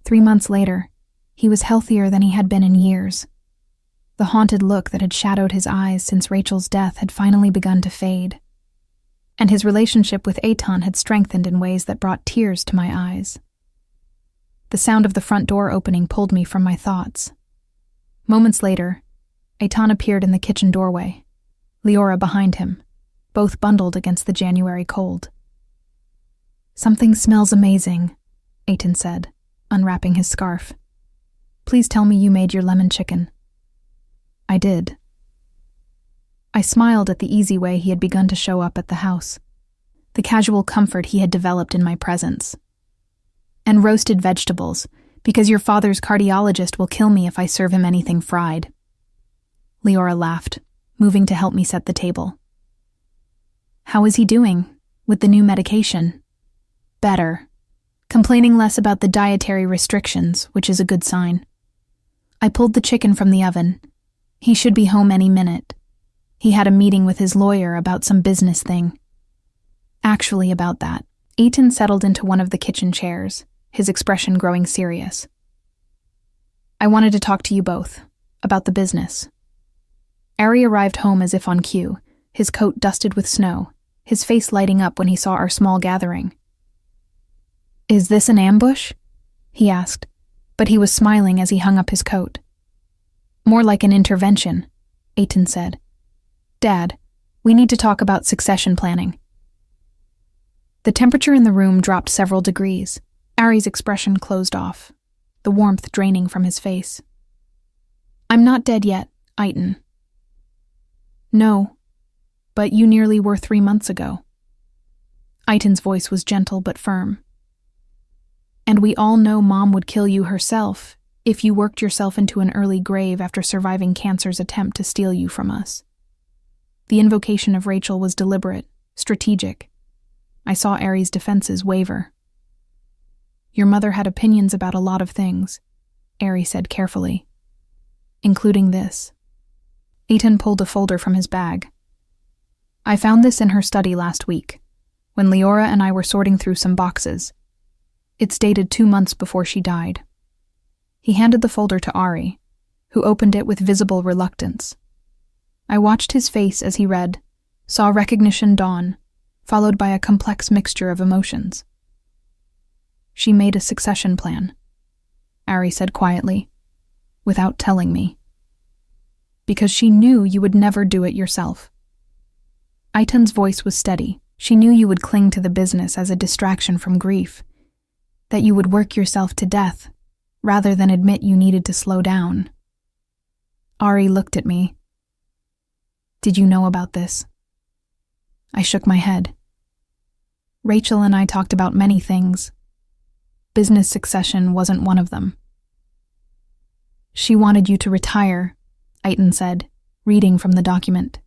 3 months later, he was healthier than he had been in years. The haunted look that had shadowed his eyes since Rachel's death had finally begun to fade, and his relationship with Etan had strengthened in ways that brought tears to my eyes. The sound of the front door opening pulled me from my thoughts. Moments later, Etan appeared in the kitchen doorway, Leora behind him, both bundled against the January cold. "Something smells amazing," Etan said, unwrapping his scarf. "Please tell me you made your lemon chicken." I did. I smiled at the easy way he had begun to show up at the house, the casual comfort he had developed in my presence. "And roasted vegetables, because your father's cardiologist will kill me if I serve him anything fried." Leora laughed, moving to help me set the table. "How is he doing, with the new medication?" "Better. Complaining less about the dietary restrictions, which is a good sign." I pulled the chicken from the oven. He should be home any minute. He had a meeting with his lawyer about some business thing. Actually, about that. Etan settled into one of the kitchen chairs, his expression growing serious. "I wanted to talk to you both, about the business." Ari arrived home as if on cue, his coat dusted with snow, his face lighting up when he saw our small gathering. "Is this an ambush?" he asked, but he was smiling as he hung up his coat. "More like an intervention," Etan said. "Dad, we need to talk about succession planning." The temperature in the room dropped several degrees. Ari's expression closed off, the warmth draining from his face. "I'm not dead yet, Etan." "No, but you nearly were 3 months ago." Etan's voice was gentle but firm. "And we all know Mom would kill you herself if you worked yourself into an early grave after surviving cancer's attempt to steal you from us." The invocation of Rachel was deliberate, strategic. I saw Ari's defenses waver. "Your mother had opinions about a lot of things," Ari said carefully, "including this." Etan pulled a folder from his bag. "I found this in her study last week, when Leora and I were sorting through some boxes. It's dated 2 months before she died." He handed the folder to Ari, who opened it with visible reluctance. I watched his face as he read, saw recognition dawn, followed by a complex mixture of emotions. "She made a succession plan," Ari said quietly, "without telling me. Because she knew you would never do it yourself." Etan's voice was steady. "She knew you would cling to the business as a distraction from grief, that you would work yourself to death, rather than admit you needed to slow down." Ari looked at me. "Did you know about this?" I shook my head. "Rachel and I talked about many things. Business succession wasn't one of them." "She wanted you to retire," Etan said, reading from the document.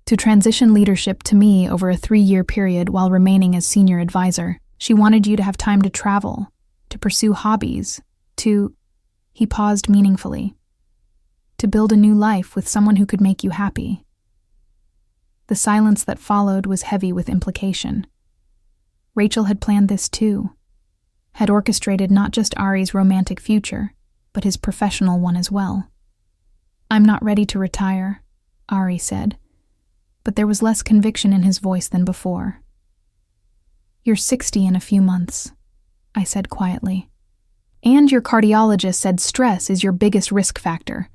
"To transition leadership to me over a 3-year period while remaining as senior advisor. She wanted you to have time to travel, to pursue hobbies, to—" He paused meaningfully. "To build a new life with someone who could make you happy." The silence that followed was heavy with implication. Rachel had planned this too, had orchestrated not just Ari's romantic future, but his professional one as well. "I'm not ready to retire," Ari said, but there was less conviction in his voice than before. "You're 60 in a few months," I said quietly. "And your cardiologist said stress is your biggest risk factor.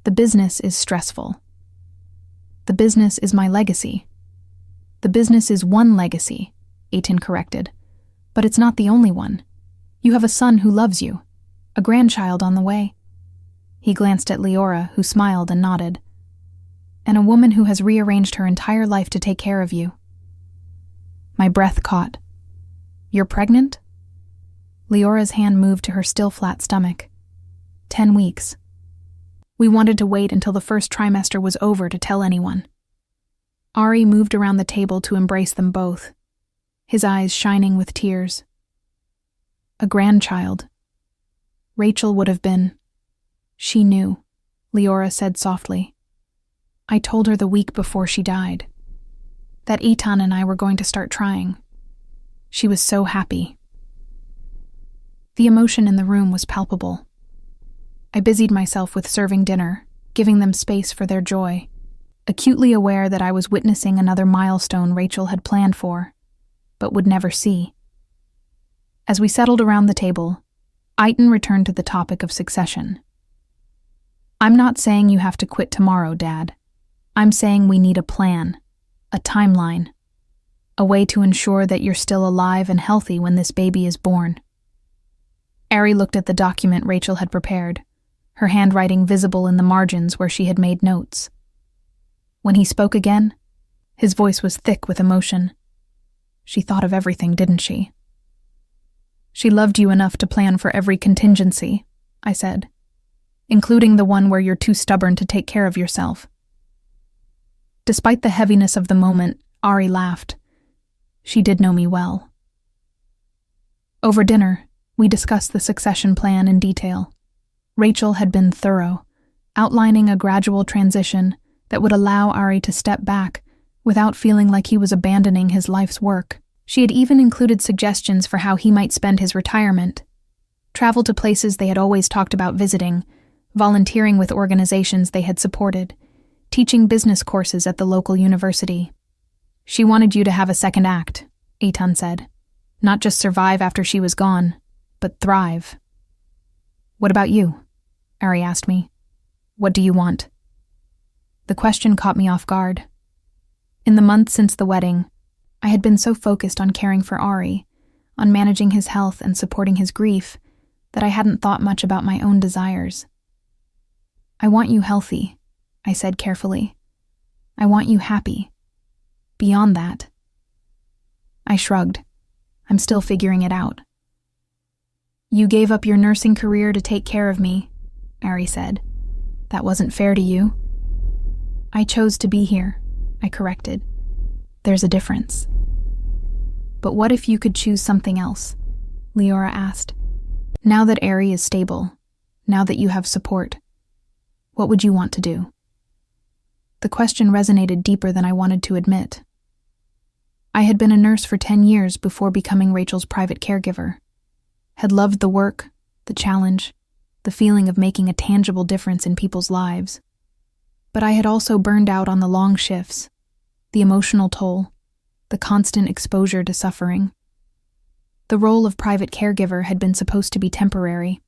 The business is stressful." "The business is my legacy." "The business is one legacy," Eitan corrected, "but it's not the only one. You have a son who loves you, a grandchild on the way." He glanced at Leora, who smiled and nodded. "And a woman who has rearranged her entire life to take care of you." My breath caught. "You're pregnant?" Leora's hand moved to her still flat stomach. 10 weeks. We wanted to wait until the first trimester was over to tell anyone. Ari moved around the table to embrace them both, his eyes shining with tears. A grandchild. Rachel would have been. She knew, Leora said softly. "I told her the week before she died that Eitan and I were going to start trying. She was so happy." The emotion in the room was palpable. I busied myself with serving dinner, giving them space for their joy, acutely aware that I was witnessing another milestone Rachel had planned for, but would never see. As we settled around the table, Eitan returned to the topic of succession. "I'm not saying you have to quit tomorrow, Dad. I'm saying we need a plan, a timeline, a way to ensure that you're still alive and healthy when this baby is born." Ari looked at the document Rachel had prepared, her handwriting visible in the margins where she had made notes. When he spoke again, his voice was thick with emotion. "She thought of everything, didn't she?" "She loved you enough to plan for every contingency," I said, "including the one where you're too stubborn to take care of yourself." Despite the heaviness of the moment, Ari laughed. She did know me well. Over dinner, we discussed the succession plan in detail. Rachel had been thorough, outlining a gradual transition that would allow Ari to step back without feeling like he was abandoning his life's work. She had even included suggestions for how he might spend his retirement: travel to places they had always talked about visiting, volunteering with organizations they had supported, teaching business courses at the local university. "She wanted you to have a second act," Eitan said. "Not just survive after she was gone, but thrive." "What about you?" Ari asked me. "What do you want?" The question caught me off guard. In the months since the wedding, I had been so focused on caring for Ari, on managing his health and supporting his grief, that I hadn't thought much about my own desires. "I want you healthy," I said carefully. "I want you happy. Beyond that." I shrugged. I'm still figuring it out. "You gave up your nursing career to take care of me," Ari said. "That wasn't fair to you." "I chose to be here," I corrected. "There's a difference." "But what if you could choose something else?" Leora asked. "Now that Ari is stable, now that you have support, what would you want to do?" The question resonated deeper than I wanted to admit. I had been a nurse for 10 years before becoming Rachel's private caregiver, had loved the work, the challenge, the feeling of making a tangible difference in people's lives. But I had also burned out on the long shifts, the emotional toll, the constant exposure to suffering. The role of private caregiver had been supposed to be temporary,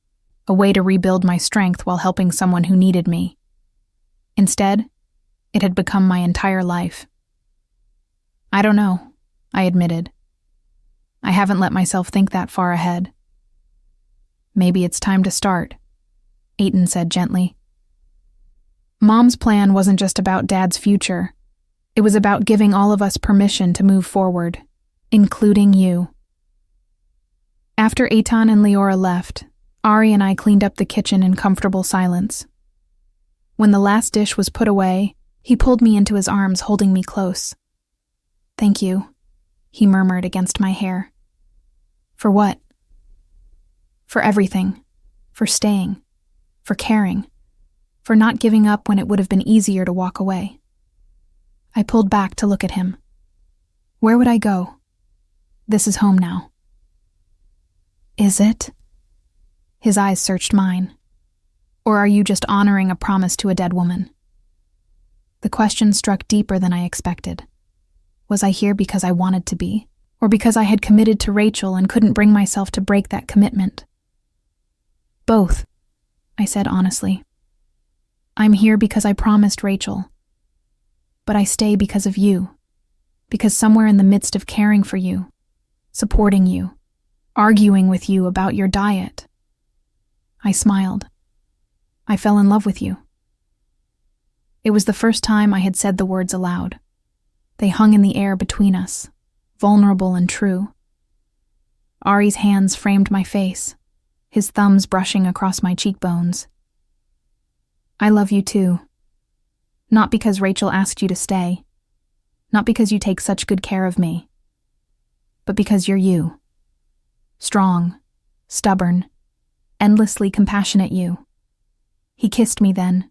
a way to rebuild my strength while helping someone who needed me. Instead, it had become my entire life. "I don't know," I admitted. "I haven't let myself think that far ahead." "Maybe it's time to start," Eitan said gently. Mom's plan wasn't just about Dad's future. It was about giving all of us permission to move forward, including you. After Eitan and Leora left, Ari and I cleaned up the kitchen in comfortable silence. When the last dish was put away, he pulled me into his arms, holding me close. "Thank you," he murmured against my hair. "For what?" "For everything. For staying. For caring. For not giving up when it would have been easier to walk away." I pulled back to look at him. Where would I go? This is home now." "Is it?" His eyes searched mine. "Or are you just honoring a promise to a dead woman?" The question struck deeper than I expected. Was I here because I wanted to be, or because I had committed to Rachel and couldn't bring myself to break that commitment? "Both," I said honestly. "I'm here because I promised Rachel. But I stay because of you, because somewhere in the midst of caring for you, supporting you, arguing with you about your diet." I smiled. "I fell in love with you." It was the first time I had said the words aloud. They hung in the air between us, vulnerable and true. Ari's hands framed my face, his thumbs brushing across my cheekbones. "I love you too. Not because Rachel asked you to stay, not because you take such good care of me, but because you're you. Strong, stubborn, endlessly compassionate you." He kissed me then,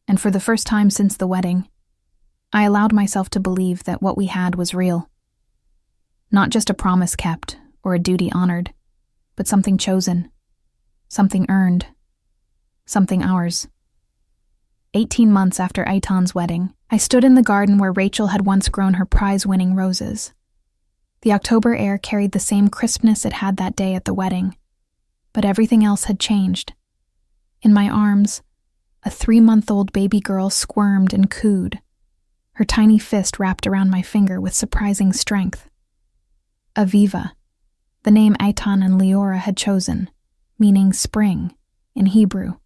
and for the first time since the wedding, I allowed myself to believe that what we had was real. Not just a promise kept or a duty honored, but something chosen, something earned, something ours. 18 months after Aitan's wedding, I stood in the garden where Rachel had once grown her prize-winning roses. The October air carried the same crispness it had that day at the wedding, but everything else had changed. In my arms, a 3-month-old baby girl squirmed and cooed, her tiny fist wrapped around my finger with surprising strength. Aviva, the name Aitan and Leora had chosen, meaning spring in Hebrew.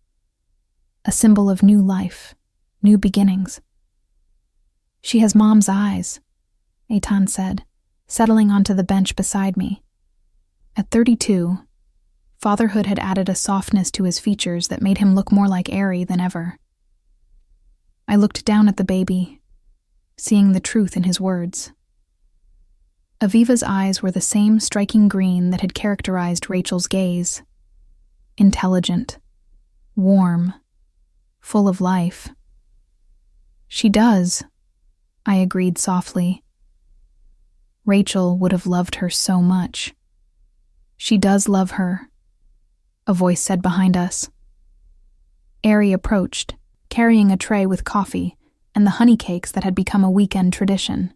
A symbol of new life, new beginnings. "She has Mom's eyes," Aitan said, settling onto the bench beside me. At 32, fatherhood had added a softness to his features that made him look more like Ari than ever. I looked down at the baby, seeing the truth in his words. Aviva's eyes were the same striking green that had characterized Rachel's gaze. Intelligent, warm, full of life. "She does," I agreed softly. "Rachel would have loved her so much." "She does love her," a voice said behind us. Ari approached, carrying a tray with coffee and the honey cakes that had become a weekend tradition.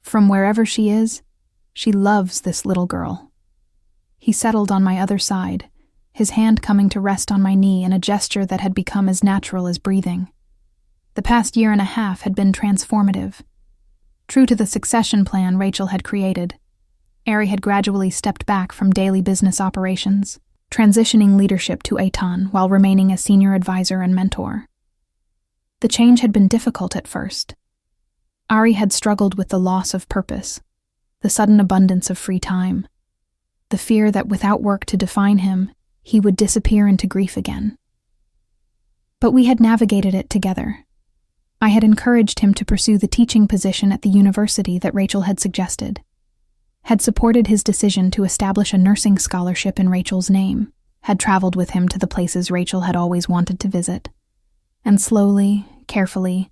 From wherever she is, she loves this little girl. He settled on my other side, his hand coming to rest on my knee in a gesture that had become as natural as breathing. The past 1.5 years had been transformative. True to the succession plan Rachel had created, Ari had gradually stepped back from daily business operations, transitioning leadership to Aitan while remaining a senior advisor and mentor. The change had been difficult at first. Ari had struggled with the loss of purpose, the sudden abundance of free time, the fear that without work to define him, he would disappear into grief again. But we had navigated it together. I had encouraged him to pursue the teaching position at the university that Rachel had suggested, had supported his decision to establish a nursing scholarship in Rachel's name, had traveled with him to the places Rachel had always wanted to visit, and slowly, carefully,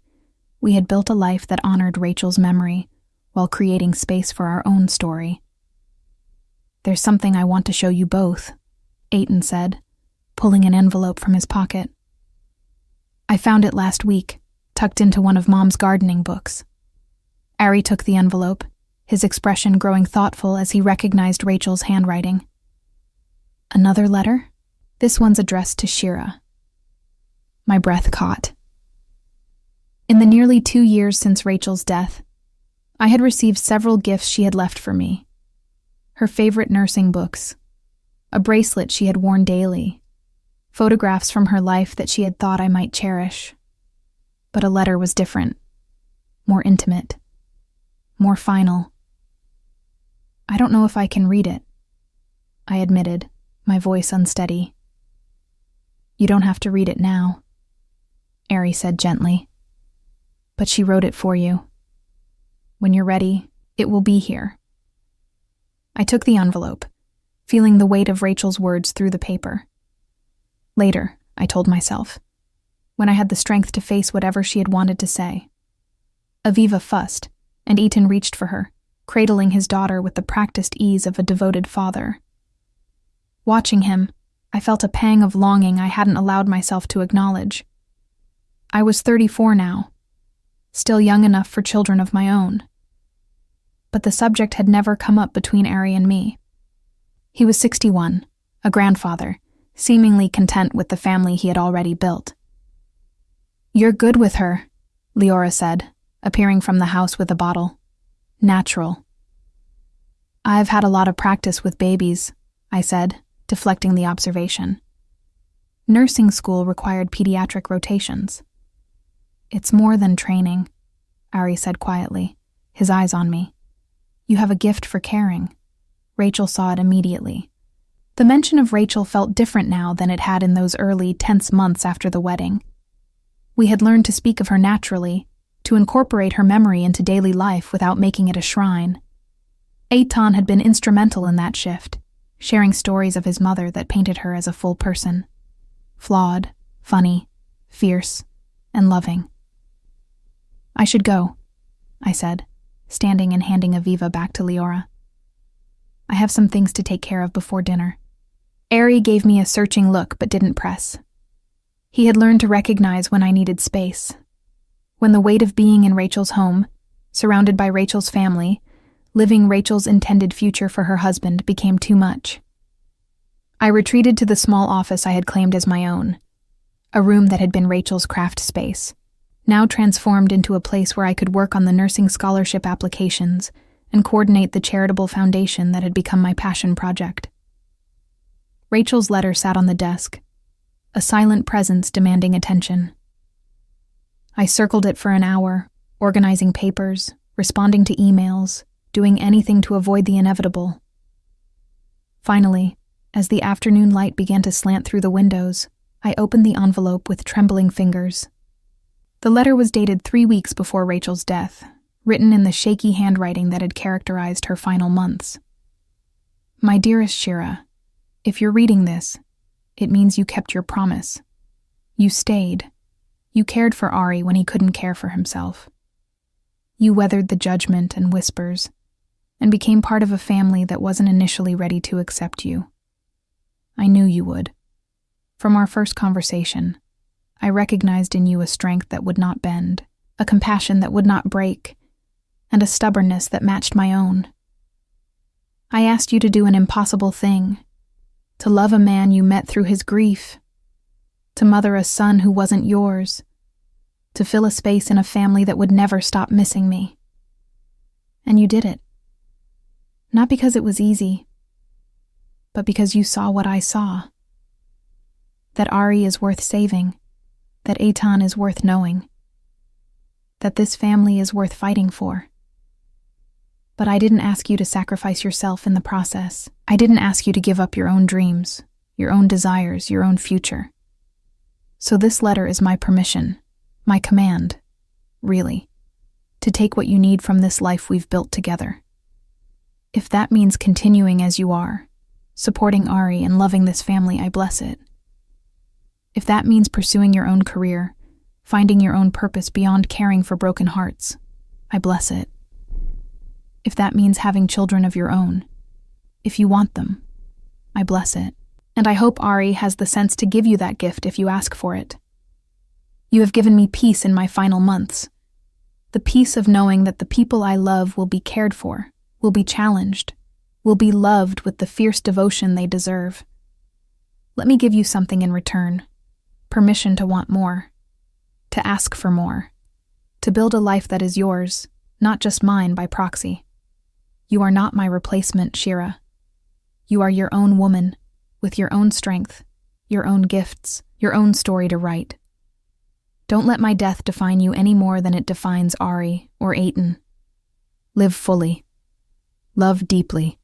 we had built a life that honored Rachel's memory while creating space for our own story. "There's something I want to show you both," Aitan said, pulling an envelope from his pocket. "I found it last week, tucked into one of Mom's gardening books." Ari took the envelope, his expression growing thoughtful as he recognized Rachel's handwriting. "Another letter? This one's addressed to Shira." My breath caught. In the nearly 2 years since Rachel's death, I had received several gifts she had left for me. Her favorite nursing books, a bracelet she had worn daily, photographs from her life that she had thought I might cherish. But a letter was different, more intimate, more final. "I don't know if I can read it," I admitted, my voice unsteady. "You don't have to read it now," Ari said gently. "But she wrote it for you. When you're ready, it will be here." I took the envelope, feeling the weight of Rachel's words through the paper. Later, I told myself, when I had the strength to face whatever she had wanted to say. Aviva fussed, and Aitan reached for her, cradling his daughter with the practiced ease of a devoted father. Watching him, I felt a pang of longing I hadn't allowed myself to acknowledge. I was 34 now, still young enough for children of my own. But the subject had never come up between Ari and me. He was 61, a grandfather, seemingly content with the family he had already built. "You're good with her," Leora said, appearing from the house with a bottle. "Natural." "I've had a lot of practice with babies," I said, deflecting the observation. "Nursing school required pediatric rotations." "It's more than training," Ari said quietly, his eyes on me. "You have a gift for caring." Rachel saw it immediately. The mention of Rachel felt different now than it had in those early, tense months after the wedding. We had learned to speak of her naturally, to incorporate her memory into daily life without making it a shrine. Eitan had been instrumental in that shift, sharing stories of his mother that painted her as a full person. Flawed, funny, fierce, and loving. "I should go," I said, standing and handing Aviva back to Leora. "I have some things to take care of before dinner." Ari gave me a searching look but didn't press. He had learned to recognize when I needed space. When the weight of being in Rachel's home, surrounded by Rachel's family, living Rachel's intended future for her husband became too much. I retreated to the small office I had claimed as my own, a room that had been Rachel's craft space, now transformed into a place where I could work on the nursing scholarship applications and coordinate the charitable foundation that had become my passion project. Rachel's letter sat on the desk, a silent presence demanding attention. I circled it for an hour, organizing papers, responding to emails, doing anything to avoid the inevitable. Finally, as the afternoon light began to slant through the windows, I opened the envelope with trembling fingers. The letter was dated 3 weeks before Rachel's death, written in the shaky handwriting that had characterized her final months. "My dearest Shira, if you're reading this, it means you kept your promise. You stayed. You cared for Ari when he couldn't care for himself. You weathered the judgment and whispers, and became part of a family that wasn't initially ready to accept you. I knew you would. From our first conversation, I recognized in you a strength that would not bend, a compassion that would not break, and a stubbornness that matched my own. I asked you to do an impossible thing, to love a man you met through his grief, to mother a son who wasn't yours, to fill a space in a family that would never stop missing me. And you did it. Not because it was easy, but because you saw what I saw. That Ari is worth saving, that Eitan is worth knowing, that this family is worth fighting for. But I didn't ask you to sacrifice yourself in the process. I didn't ask you to give up your own dreams, your own desires, your own future. So this letter is my permission, my command, really, to take what you need from this life we've built together. If that means continuing as you are, supporting Ari and loving this family, I bless it. If that means pursuing your own career, finding your own purpose beyond caring for broken hearts, I bless it. If that means having children of your own, if you want them, I bless it. And I hope Ari has the sense to give you that gift if you ask for it. You have given me peace in my final months. The peace of knowing that the people I love will be cared for, will be challenged, will be loved with the fierce devotion they deserve. Let me give you something in return. Permission to want more, to ask for more, to build a life that is yours, not just mine by proxy. You are not my replacement, Shira. You are your own woman, with your own strength, your own gifts, your own story to write. Don't let my death define you any more than it defines Ari or Eitan. Live fully. Love deeply.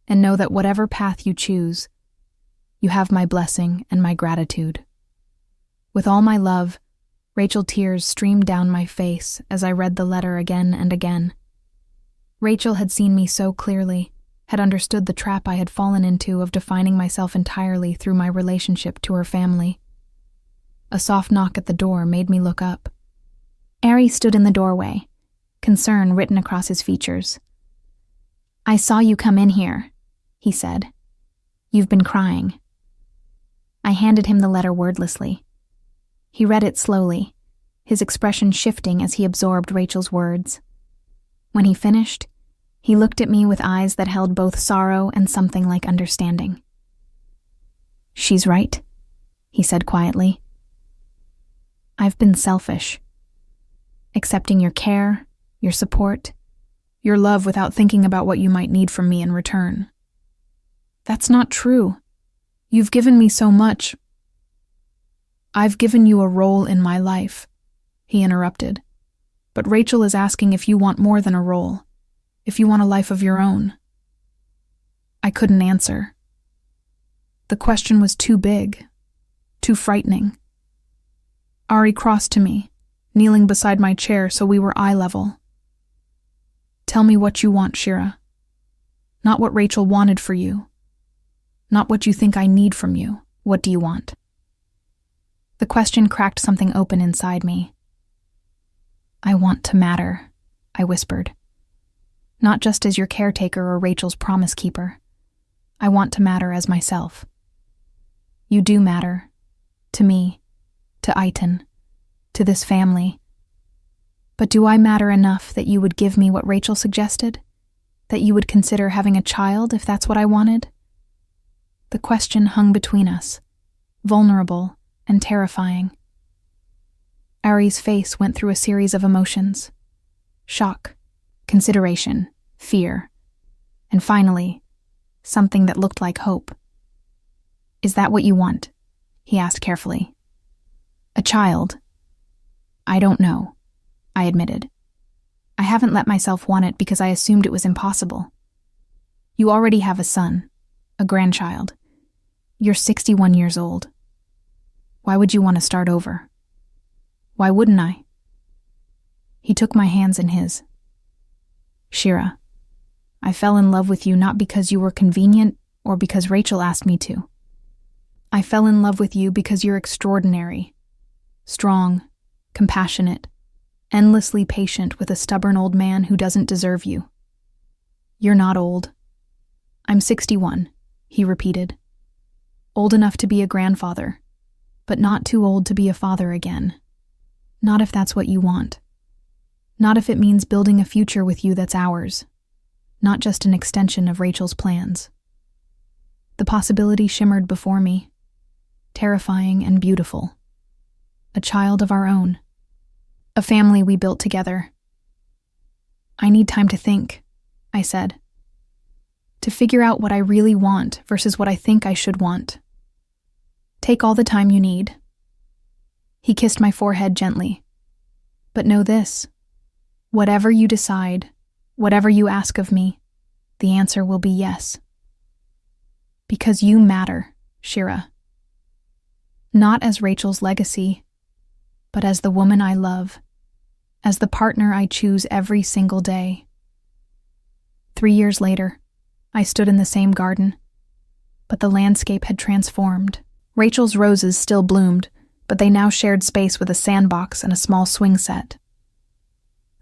And know that whatever path you choose, you have my blessing and my gratitude. With all my love, Rachel, tears streamed down my face as I read the letter again and again. Rachel had seen me so clearly, had understood the trap I had fallen into of defining myself entirely through my relationship to her family. A soft knock at the door made me look up. Ari stood in the doorway, concern written across his features. "I saw you come in here," he said. "You've been crying." I handed him the letter wordlessly. He read it slowly, his expression shifting as he absorbed Rachel's words. When he finished, he looked at me with eyes that held both sorrow and something like understanding. "She's right," he said quietly. "I've been selfish. Accepting your care, your support, your love without thinking about what you might need from me in return. That's not true. You've given me so much." "I've given you a role in my life," he interrupted. "But Rachel is asking if you want more than a role, if you want a life of your own." I couldn't answer. The question was too big, too frightening. Ari crossed to me, kneeling beside my chair so we were eye level. "Tell me what you want, Shira. Not what Rachel wanted for you. Not what you think I need from you. What do you want?" The question cracked something open inside me. "I want to matter," I whispered. "Not just as your caretaker or Rachel's promise keeper. I want to matter as myself. You do matter. To me, to Aitan, to this family. But do I matter enough that you would give me what Rachel suggested? That you would consider having a child if that's what I wanted?" The question hung between us, vulnerable and terrifying. Ari's face went through a series of emotions: shock, consideration, fear, and finally, something that looked like hope. "Is that what you want?" he asked carefully. "A child?" "I don't know," I admitted. "I haven't let myself want it because I assumed it was impossible. You already have a son, a grandchild. You're 61 years old. Why would you want to start over? Why wouldn't I?" He took my hands in his. "Shira, I fell in love with you not because you were convenient or because Rachel asked me to. I fell in love with you because you're extraordinary, strong, compassionate, endlessly patient with a stubborn old man who doesn't deserve you. You're not old." "I'm 61, he repeated. "Old enough to be a grandfather, but not too old to be a father again. Not if that's what you want. Not if it means building a future with you that's ours, not just an extension of Rachel's plans." The possibility shimmered before me, terrifying and beautiful. A child of our own. A family we built together. "I need time to think," I said. "To figure out what I really want versus what I think I should want. Take all the time you need." He kissed my forehead gently. "But know this. Whatever you decide, whatever you ask of me, the answer will be yes. Because you matter, Shira. Not as Rachel's legacy, but as the woman I love, as the partner I choose every single day." 3 years later, I stood in the same garden, but the landscape had transformed. Rachel's roses still bloomed, but they now shared space with a sandbox and a small swing set.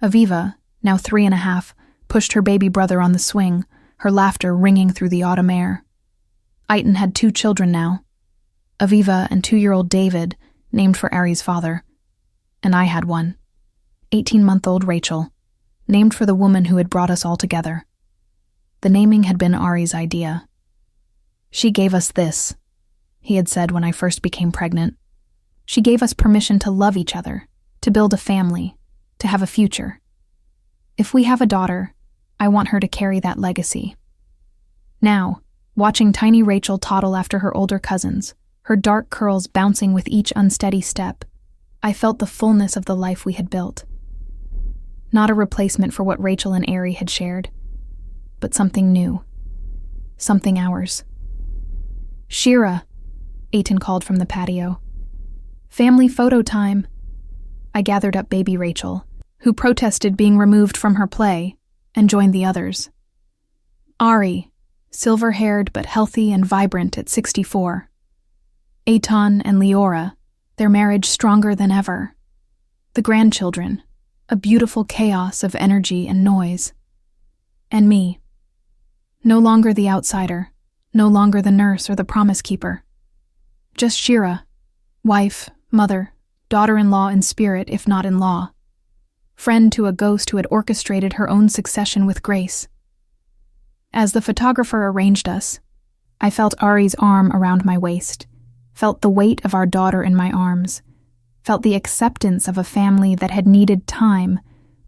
Aviva, now 3.5, pushed her baby brother on the swing, her laughter ringing through the autumn air. Aitan had 2 children now, Aviva and 2-year-old David, named for Ari's father, and I had one, 18-month-old Rachel, named for the woman who had brought us all together. The naming had been Ari's idea. "She gave us this," he had said when I first became pregnant. "She gave us permission to love each other, to build a family, to have a future. If we have a daughter, I want her to carry that legacy." Now, watching tiny Rachel toddle after her older cousins, her dark curls bouncing with each unsteady step, I felt the fullness of the life we had built. Not a replacement for what Rachel and Ari had shared, but something new, something ours. "Shira," Aitan called from the patio. "Family photo time." I gathered up baby Rachel, who protested being removed from her play, and joined the others. Ari, silver-haired but healthy and vibrant at 64. Aitan and Leora, their marriage stronger than ever. The grandchildren, a beautiful chaos of energy and noise. And me, No longer the outsider, no longer the nurse or the promise keeper. Just Shira, wife, mother, daughter-in-law in spirit if not in law. Friend to a ghost who had orchestrated her own succession with grace. As the photographer arranged us, I felt Ari's arm around my waist, felt the weight of our daughter in my arms, felt the acceptance of a family that had needed time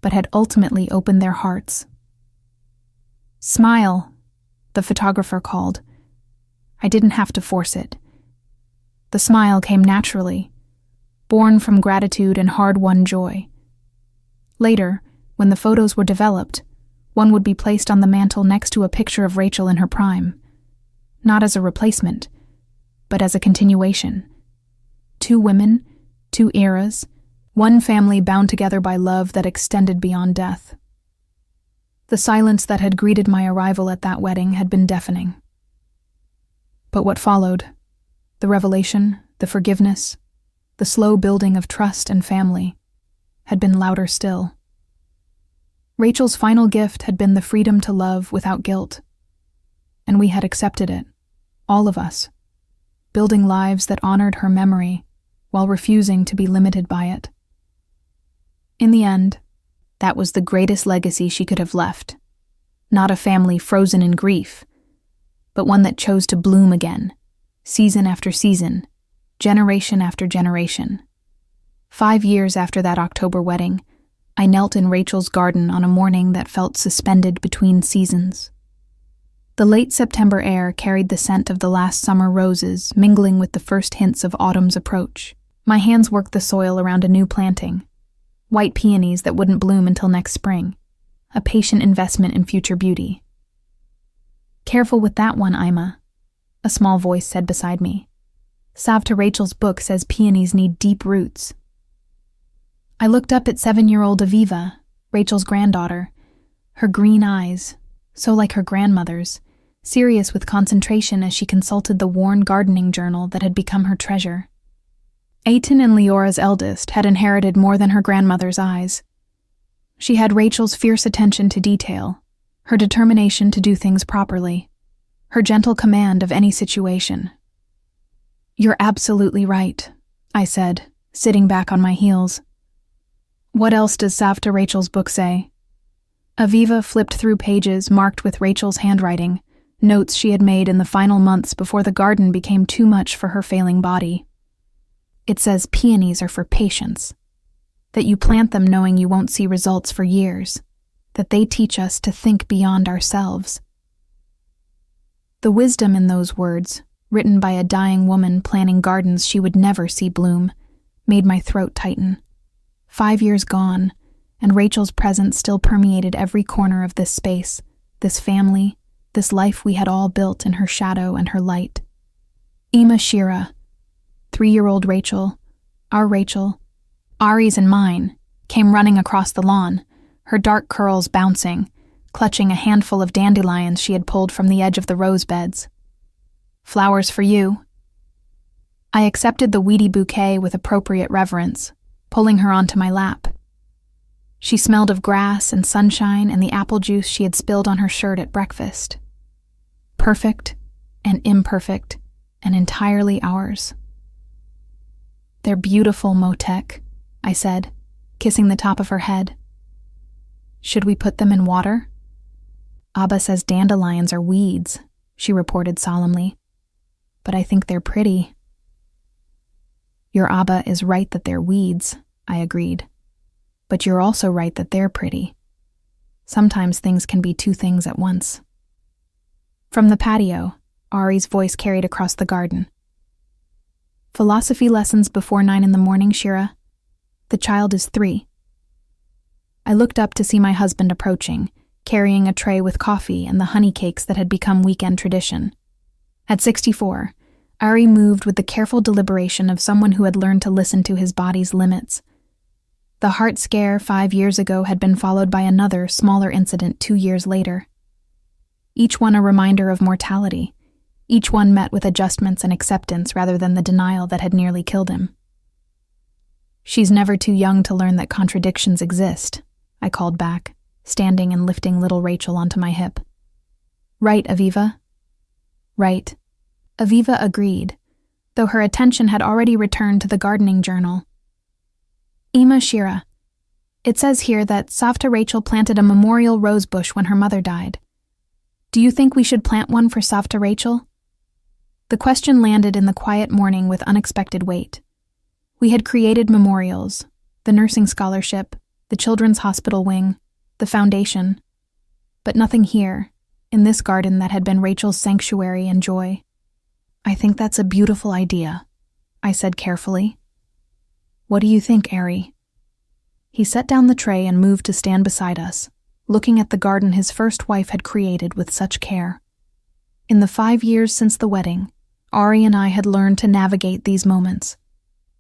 but had ultimately opened their hearts. "Smile," the photographer called. I didn't have to force it. The smile came naturally, born from gratitude and hard-won joy. Later, when the photos were developed, one would be placed on the mantel next to a picture of Rachel in her prime, not as a replacement, but as a continuation. Two women, two eras, one family bound together by love that extended beyond death. The silence that had greeted my arrival at that wedding had been deafening. But what followed, the revelation, the forgiveness, the slow building of trust and family, had been louder still. Rachel's final gift had been the freedom to love without guilt, and we had accepted it, all of us, building lives that honored her memory while refusing to be limited by it. In the end, that was the greatest legacy she could have left. Not a family frozen in grief, but one that chose to bloom again, season after season, generation after generation. 5 years after that October wedding, I knelt in Rachel's garden on a morning that felt suspended between seasons. The late September air carried the scent of the last summer roses, mingling with the first hints of autumn's approach. My hands worked the soil around a new planting, white peonies that wouldn't bloom until next spring, a patient investment in future beauty. "Careful with that one, Ima," a small voice said beside me. "Savta Rachel's book says peonies need deep roots." I looked up at 7-year-old Aviva, Rachel's granddaughter, her green eyes, so like her grandmother's, serious with concentration as she consulted the worn gardening journal that had become her treasure. Aiton and Leora's eldest had inherited more than her grandmother's eyes. She had Rachel's fierce attention to detail, her determination to do things properly, her gentle command of any situation. "You're absolutely right," I said, sitting back on my heels. "What else does Savta Rachel's book say?" Aviva flipped through pages marked with Rachel's handwriting, notes she had made in the final months before the garden became too much for her failing body. "It says peonies are for patience, that you plant them knowing you won't see results for years, that they teach us to think beyond ourselves." The wisdom in those words, written by a dying woman planning gardens she would never see bloom, made my throat tighten. 5 years gone, and Rachel's presence still permeated every corner of this space, this family, this life we had all built in her shadow and her light. Ima Shira, 3-year-old Rachel, our Rachel, Ari's and mine, came running across the lawn, her dark curls bouncing, clutching a handful of dandelions she had pulled from the edge of the rose beds. "Flowers for you." I accepted the weedy bouquet with appropriate reverence, pulling her onto my lap. She smelled of grass and sunshine and the apple juice she had spilled on her shirt at breakfast. Perfect and imperfect and entirely ours. "They're beautiful, Motek," I said, kissing the top of her head. "Should we put them in water?" "Abba says dandelions are weeds," she reported solemnly. "But I think they're pretty." "Your Abba is right that they're weeds," I agreed. "But you're also right that they're pretty. Sometimes things can be two things at once." From the patio, Ari's voice carried across the garden. "Philosophy lessons before 9 in the morning, Shira. The child is 3. I looked up to see my husband approaching, carrying a tray with coffee and the honey cakes that had become weekend tradition. At 64, Ari moved with the careful deliberation of someone who had learned to listen to his body's limits. The heart scare 5 years ago had been followed by another, smaller incident 2 years later. Each one a reminder of mortality, each one met with adjustments and acceptance rather than the denial that had nearly killed him. "She's never too young to learn that contradictions exist," I called back, standing and lifting little Rachel onto my hip. Right, Aviva? Right. Aviva agreed, though her attention had already returned to the gardening journal. Ima Shira. It says here that Savta Rachel planted a memorial rose bush when her mother died. Do you think we should plant one for Savta Rachel? The question landed in the quiet morning with unexpected weight. We had created memorials, the nursing scholarship, the children's hospital wing, the foundation, but nothing here, in this garden that had been Rachel's sanctuary and joy. I think that's a beautiful idea, I said carefully. What do you think, Ari? He set down the tray and moved to stand beside us, looking at the garden his first wife had created with such care. In the 5 years since the wedding, Ari and I had learned to navigate these moments,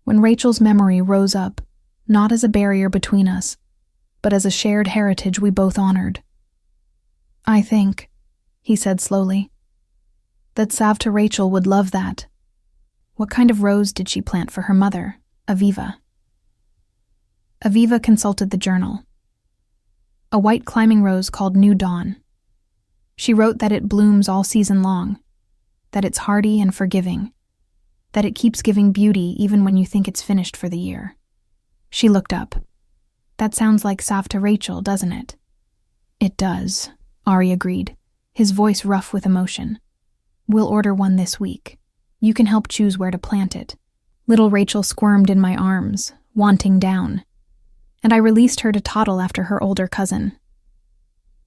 when Rachel's memory rose up, not as a barrier between us, but as a shared heritage we both honored. I think, he said slowly, that Savta Rachel would love that. What kind of rose did she plant for her mother, Aviva? Aviva consulted the journal. A white climbing rose called New Dawn. She wrote that it blooms all season long, that it's hardy and forgiving, that it keeps giving beauty even when you think it's finished for the year. She looked up. That sounds like Savta Rachel, doesn't it? It does, Ari agreed, his voice rough with emotion. We'll order one this week. You can help choose where to plant it. Little Rachel squirmed in my arms, wanting down, and I released her to toddle after her older cousin.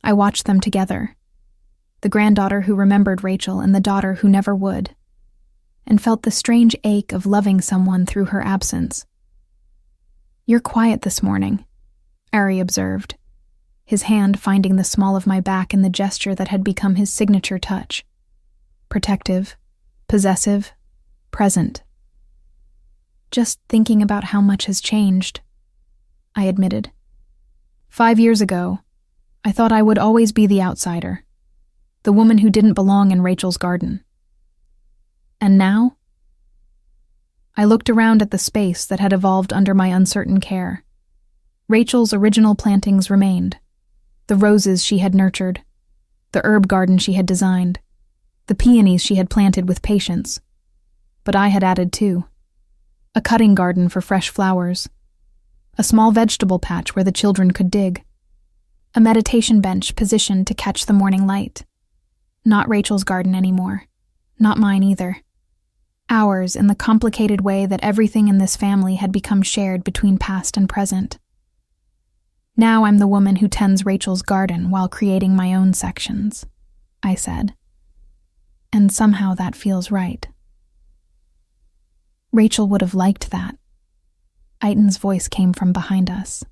I watched them together, the granddaughter who remembered Rachel and the daughter who never would, and felt the strange ache of loving someone through her absence. You're quiet this morning, Ari observed, his hand finding the small of my back in the gesture that had become his signature touch. Protective, possessive, present. Just thinking about how much has changed, I admitted. 5 years ago, I thought I would always be the outsider, the woman who didn't belong in Rachel's garden. And now? I looked around at the space that had evolved under my uncertain care. Rachel's original plantings remained, the roses she had nurtured, the herb garden she had designed, the peonies she had planted with patience. But I had added too. A cutting garden for fresh flowers, a small vegetable patch where the children could dig, a meditation bench positioned to catch the morning light. Not Rachel's garden anymore, not mine either. Ours in the complicated way that everything in this family had become shared between past and present. Now I'm the woman who tends Rachel's garden while creating my own sections, I said. And somehow that feels right. Rachel would have liked that. Aiton's voice came from behind us.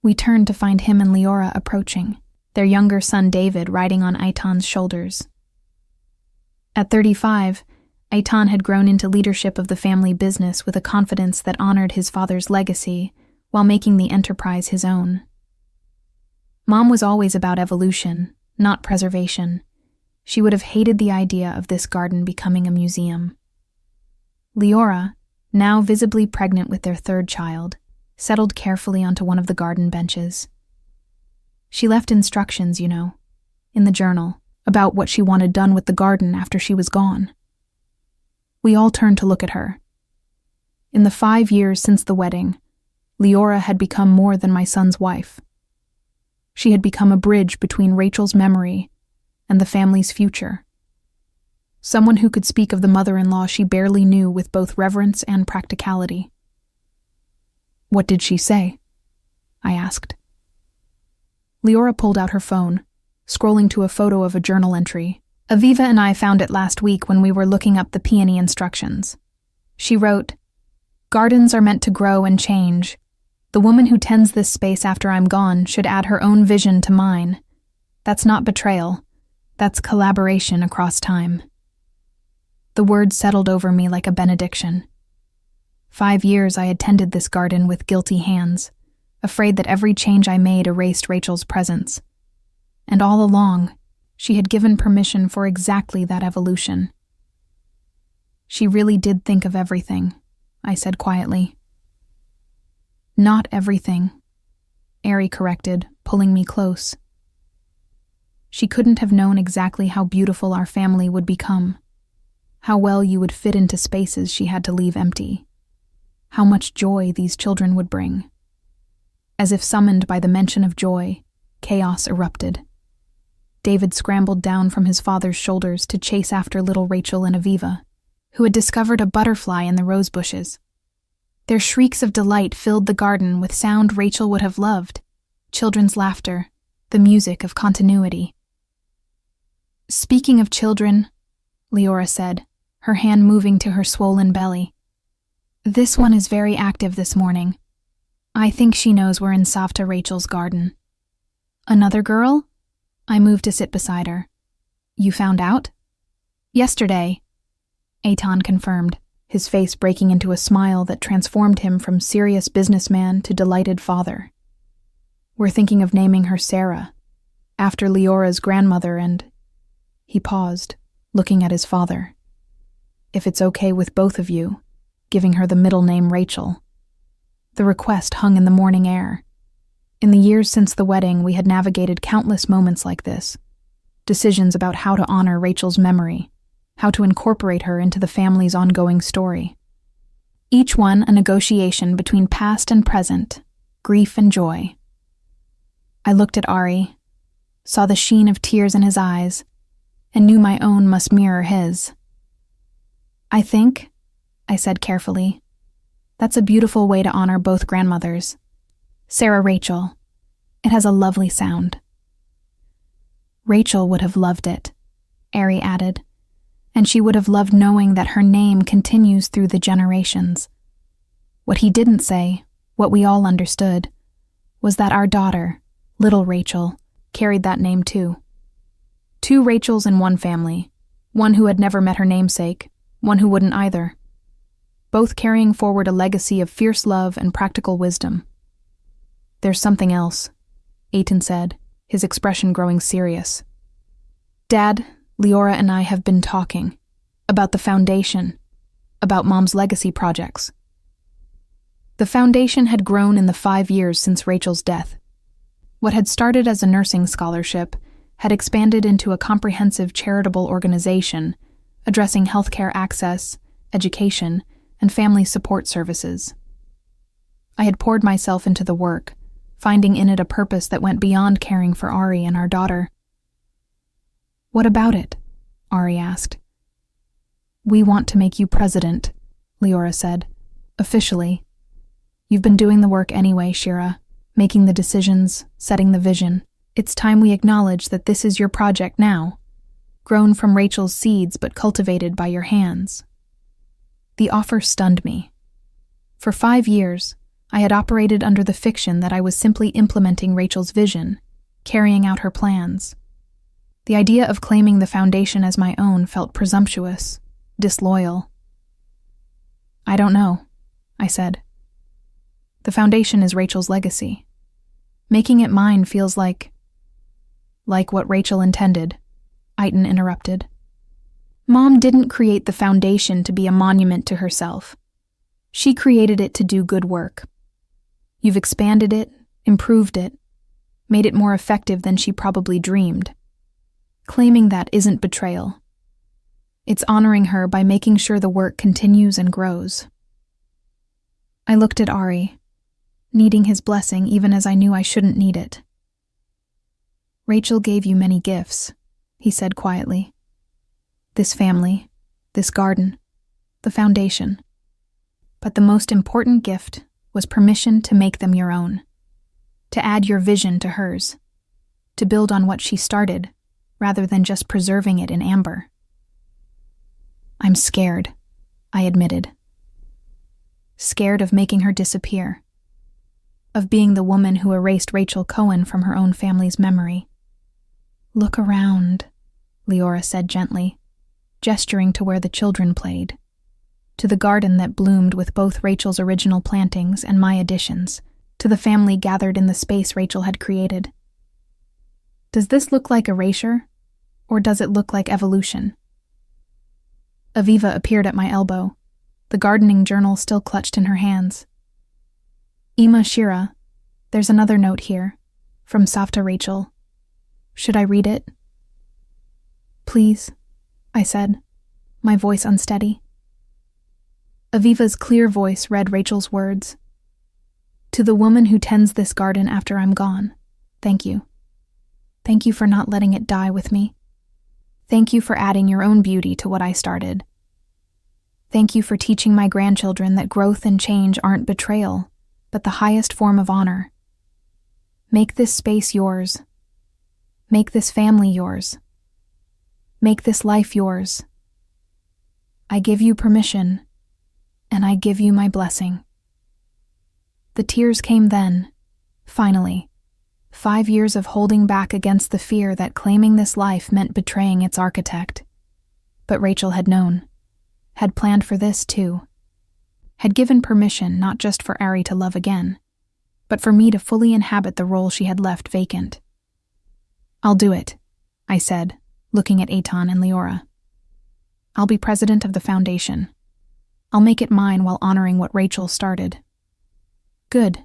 We turned to find him and Leora approaching, their younger son David riding on Aiton's shoulders. At 35, Aiton had grown into leadership of the family business with a confidence that honored his father's legacy while making the enterprise his own. Mom was always about evolution, not preservation. She would have hated the idea of this garden becoming a museum. Leora, now visibly pregnant with their third child, settled carefully onto one of the garden benches. She left instructions, in the journal, about what she wanted done with the garden after she was gone. We all turned to look at her. In the 5 years since the wedding, Leora had become more than my son's wife. She had become a bridge between Rachel's memory and the family's future. Someone who could speak of the mother-in-law she barely knew with both reverence and practicality. What did she say? I asked. Leora pulled out her phone, scrolling to a photo of a journal entry. Aviva and I found it last week when we were looking up the peony instructions. She wrote, "Gardens are meant to grow and change. The woman who tends this space after I'm gone should add her own vision to mine. That's not betrayal. That's collaboration across time." The words settled over me like a benediction. 5 years I had tended this garden with guilty hands, afraid that every change I made erased Rachel's presence. And all along, she had given permission for exactly that evolution. She really did think of everything, I said quietly. Not everything, Ari corrected, pulling me close. She couldn't have known exactly how beautiful our family would become, how well you would fit into spaces she had to leave empty, how much joy these children would bring. As if summoned by the mention of joy, chaos erupted. David scrambled down from his father's shoulders to chase after little Rachel and Aviva, who had discovered a butterfly in the rose bushes. Their shrieks of delight filled the garden with sound Rachel would have loved, children's laughter, the music of continuity. "Speaking of children," Leora said, her hand moving to her swollen belly, "this one is very active this morning. I think she knows we're in Savta Rachel's garden." "Another girl?" I moved to sit beside her. "You found out?" "Yesterday," Eitan confirmed, his face breaking into a smile that transformed him from serious businessman to delighted father. "We're thinking of naming her Sarah, after Leora's grandmother and—" He paused, looking at his father. "If it's okay with both of you, giving her the middle name Rachel." The request hung in the morning air. In the years since the wedding, we had navigated countless moments like this. Decisions about how to honor Rachel's memory, how to incorporate her into the family's ongoing story. Each one a negotiation between past and present, grief and joy. I looked at Ari, saw the sheen of tears in his eyes, and knew my own must mirror his. "I think," I said carefully, "that's a beautiful way to honor both grandmothers. Sarah Rachel. It has a lovely sound." "Rachel would have loved it," Ari added, "and she would have loved knowing that her name continues through the generations." What he didn't say, what we all understood, was that our daughter, little Rachel, carried that name too. Two Rachels in one family, one who had never met her namesake, one who wouldn't either. Both carrying forward a legacy of fierce love and practical wisdom. "There's something else," Eitan said, his expression growing serious. "Dad, Leora and I have been talking about the foundation, about Mom's legacy projects." The foundation had grown in the 5 years since Rachel's death. What had started as a nursing scholarship had expanded into a comprehensive charitable organization addressing healthcare access, education, and family support services. I had poured myself into the work, finding in it a purpose that went beyond caring for Ari and our daughter. "What about it?" Ari asked. "We want to make you president," Leora said, "officially. You've been doing the work anyway, Shira, making the decisions, setting the vision. It's time we acknowledge that this is your project now, grown from Rachel's seeds but cultivated by your hands." The offer stunned me. For 5 years, I had operated under the fiction that I was simply implementing Rachel's vision, carrying out her plans. The idea of claiming the foundation as my own felt presumptuous, disloyal. "I don't know," I said. "The foundation is Rachel's legacy. Making it mine feels like what Rachel intended," Eitan interrupted. "Mom didn't create the foundation to be a monument to herself. She created it to do good work. You've expanded it, improved it, made it more effective than she probably dreamed. Claiming that isn't betrayal. It's honoring her by making sure the work continues and grows." I looked at Ari, needing his blessing even as I knew I shouldn't need it. "Rachel gave you many gifts," he said quietly. "This family, this garden, the foundation. But the most important gift was permission to make them your own, to add your vision to hers, to build on what she started, rather than just preserving it in amber." "I'm scared," I admitted. Scared of making her disappear, of being the woman who erased Rachel Cohen from her own family's memory. "Look around," Leora said gently, gesturing to where the children played, to the garden that bloomed with both Rachel's original plantings and my additions, to the family gathered in the space Rachel had created. "Does this look like erasure, or does it look like evolution?" Aviva appeared at my elbow, the gardening journal still clutched in her hands. "Ima Shira, there's another note here, from Savta Rachel. Should I read it?" Please, I said, my voice unsteady. Aviva's clear voice read Rachel's words. To the woman who tends this garden after I'm gone, thank you. Thank you for not letting it die with me. Thank you for adding your own beauty to what I started. Thank you for teaching my grandchildren that growth and change aren't betrayal, but the highest form of honor. Make this space yours. Make this family yours. Make this life yours. I give you permission, and I give you my blessing. The tears came then, finally. 5 years of holding back against the fear that claiming this life meant betraying its architect. But Rachel had known, had planned for this too, had given permission not just for Ari to love again, but for me to fully inhabit the role she had left vacant. I'll do it, I said, looking at Eitan and Leora. I'll be president of the foundation. I'll make it mine while honoring what Rachel started. Good,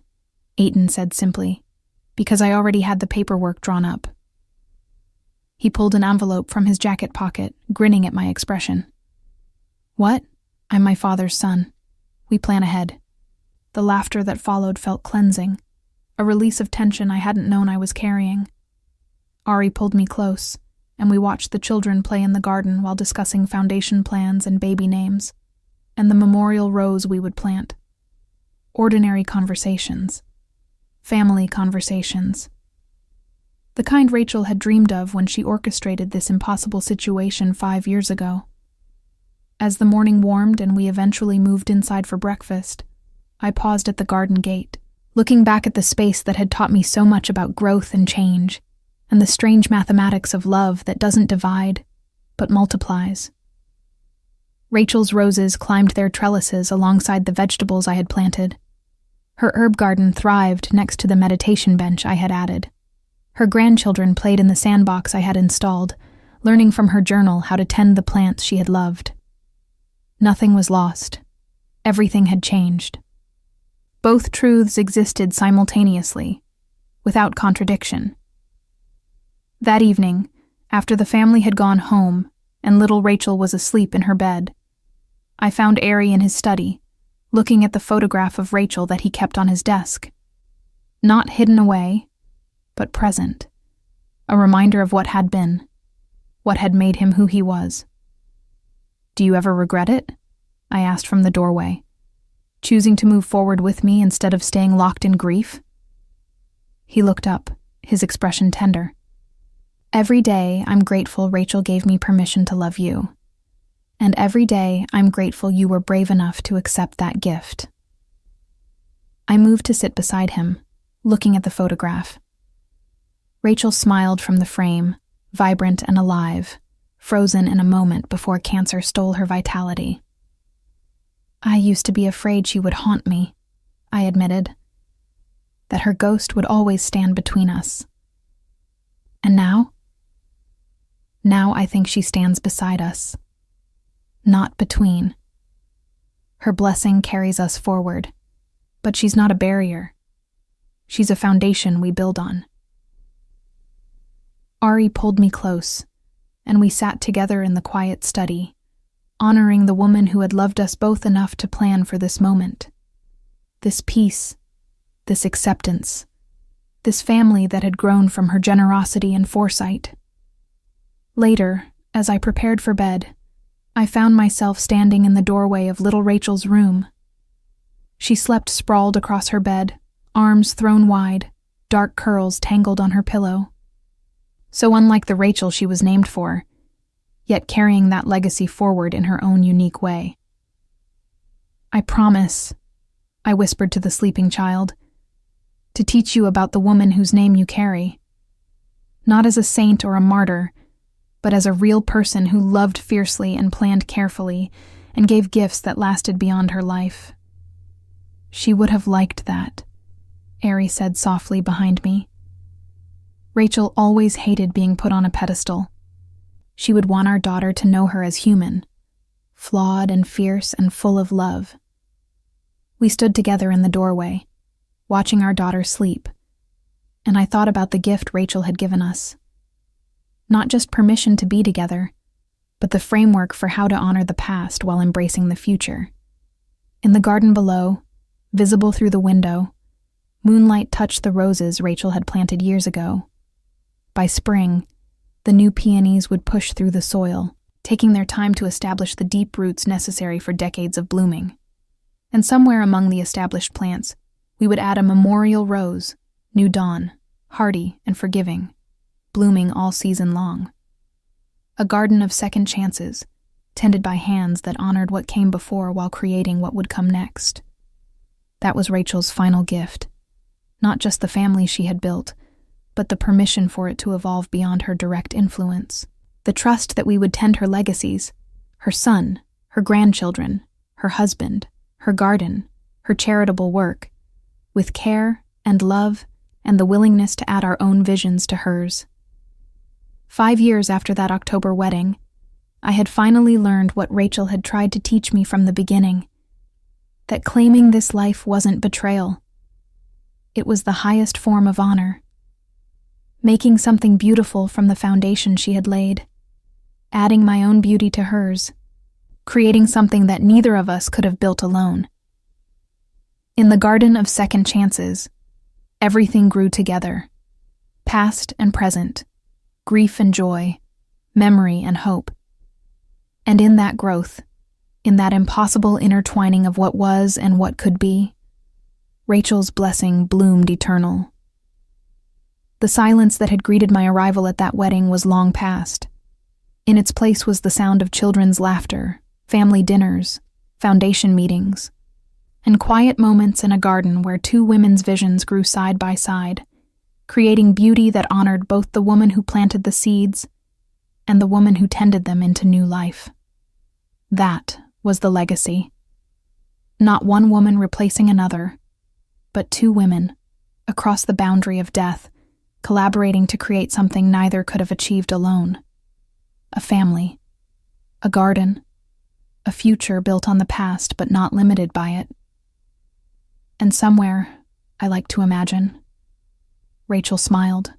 Eitan said simply, because I already had the paperwork drawn up. He pulled an envelope from his jacket pocket, grinning at my expression. What? I'm my father's son. We plan ahead. The laughter that followed felt cleansing, a release of tension I hadn't known I was carrying. Ari pulled me close, and we watched the children play in the garden while discussing foundation plans and baby names, and the memorial rows we would plant. Ordinary conversations. Family conversations. The kind Rachel had dreamed of when she orchestrated this impossible situation 5 years ago. As the morning warmed and we eventually moved inside for breakfast, I paused at the garden gate, looking back at the space that had taught me so much about growth and change, and the strange mathematics of love that doesn't divide, but multiplies. Rachel's roses climbed their trellises alongside the vegetables I had planted. Her herb garden thrived next to the meditation bench I had added. Her grandchildren played in the sandbox I had installed, learning from her journal how to tend the plants she had loved. Nothing was lost. Everything had changed. Both truths existed simultaneously, without contradiction. That evening, after the family had gone home and little Rachel was asleep in her bed, I found Ari in his study, looking at the photograph of Rachel that he kept on his desk. Not hidden away, but present. A reminder of what had been, what had made him who he was. Do you ever regret it? I asked from the doorway, choosing to move forward with me instead of staying locked in grief. He looked up, his expression tender. Every day I'm grateful Rachel gave me permission to love you. And every day I'm grateful you were brave enough to accept that gift. I moved to sit beside him, looking at the photograph. Rachel smiled from the frame, vibrant and alive, frozen in a moment before cancer stole her vitality. I used to be afraid she would haunt me, I admitted, that her ghost would always stand between us. And now? Now I think she stands beside us. Not between. Her blessing carries us forward, but she's not a barrier. She's a foundation we build on. Ari pulled me close, and we sat together in the quiet study, honoring the woman who had loved us both enough to plan for this moment. This peace, this acceptance, this family that had grown from her generosity and foresight. Later, as I prepared for bed, I found myself standing in the doorway of little Rachel's room. She slept sprawled across her bed, arms thrown wide, dark curls tangled on her pillow. So unlike the Rachel she was named for, yet carrying that legacy forward in her own unique way. I promise, I whispered to the sleeping child, to teach you about the woman whose name you carry. Not as a saint or a martyr, but as a real person who loved fiercely and planned carefully and gave gifts that lasted beyond her life. She would have liked that, Ari said softly behind me. Rachel always hated being put on a pedestal. She would want our daughter to know her as human, flawed and fierce and full of love. We stood together in the doorway, watching our daughter sleep, and I thought about the gift Rachel had given us. Not just permission to be together, but the framework for how to honor the past while embracing the future. In the garden below, visible through the window, moonlight touched the roses Rachel had planted years ago. By spring, the new peonies would push through the soil, taking their time to establish the deep roots necessary for decades of blooming. And somewhere among the established plants, we would add a memorial rose, New Dawn, hardy and forgiving, blooming all season long. A garden of second chances, tended by hands that honored what came before while creating what would come next. That was Rachel's final gift. Not just the family she had built, but the permission for it to evolve beyond her direct influence. The trust that we would tend her legacies, her son, her grandchildren, her husband, her garden, her charitable work, with care and love and the willingness to add our own visions to hers. 5 years after that October wedding, I had finally learned what Rachel had tried to teach me from the beginning, that claiming this life wasn't betrayal. It was the highest form of honor. Making something beautiful from the foundation she had laid, adding my own beauty to hers, creating something that neither of us could have built alone. In the garden of second chances, everything grew together, past and present, grief and joy, memory and hope. And in that growth, in that impossible intertwining of what was and what could be, Rachel's blessing bloomed eternal. The silence that had greeted my arrival at that wedding was long past. In its place was the sound of children's laughter, family dinners, foundation meetings, and quiet moments in a garden where two women's visions grew side by side, creating beauty that honored both the woman who planted the seeds and the woman who tended them into new life. That was the legacy. Not one woman replacing another, but two women, across the boundary of death, collaborating to create something neither could have achieved alone. A family, a garden, a future built on the past but not limited by it. And somewhere, I like to imagine, Rachel smiled.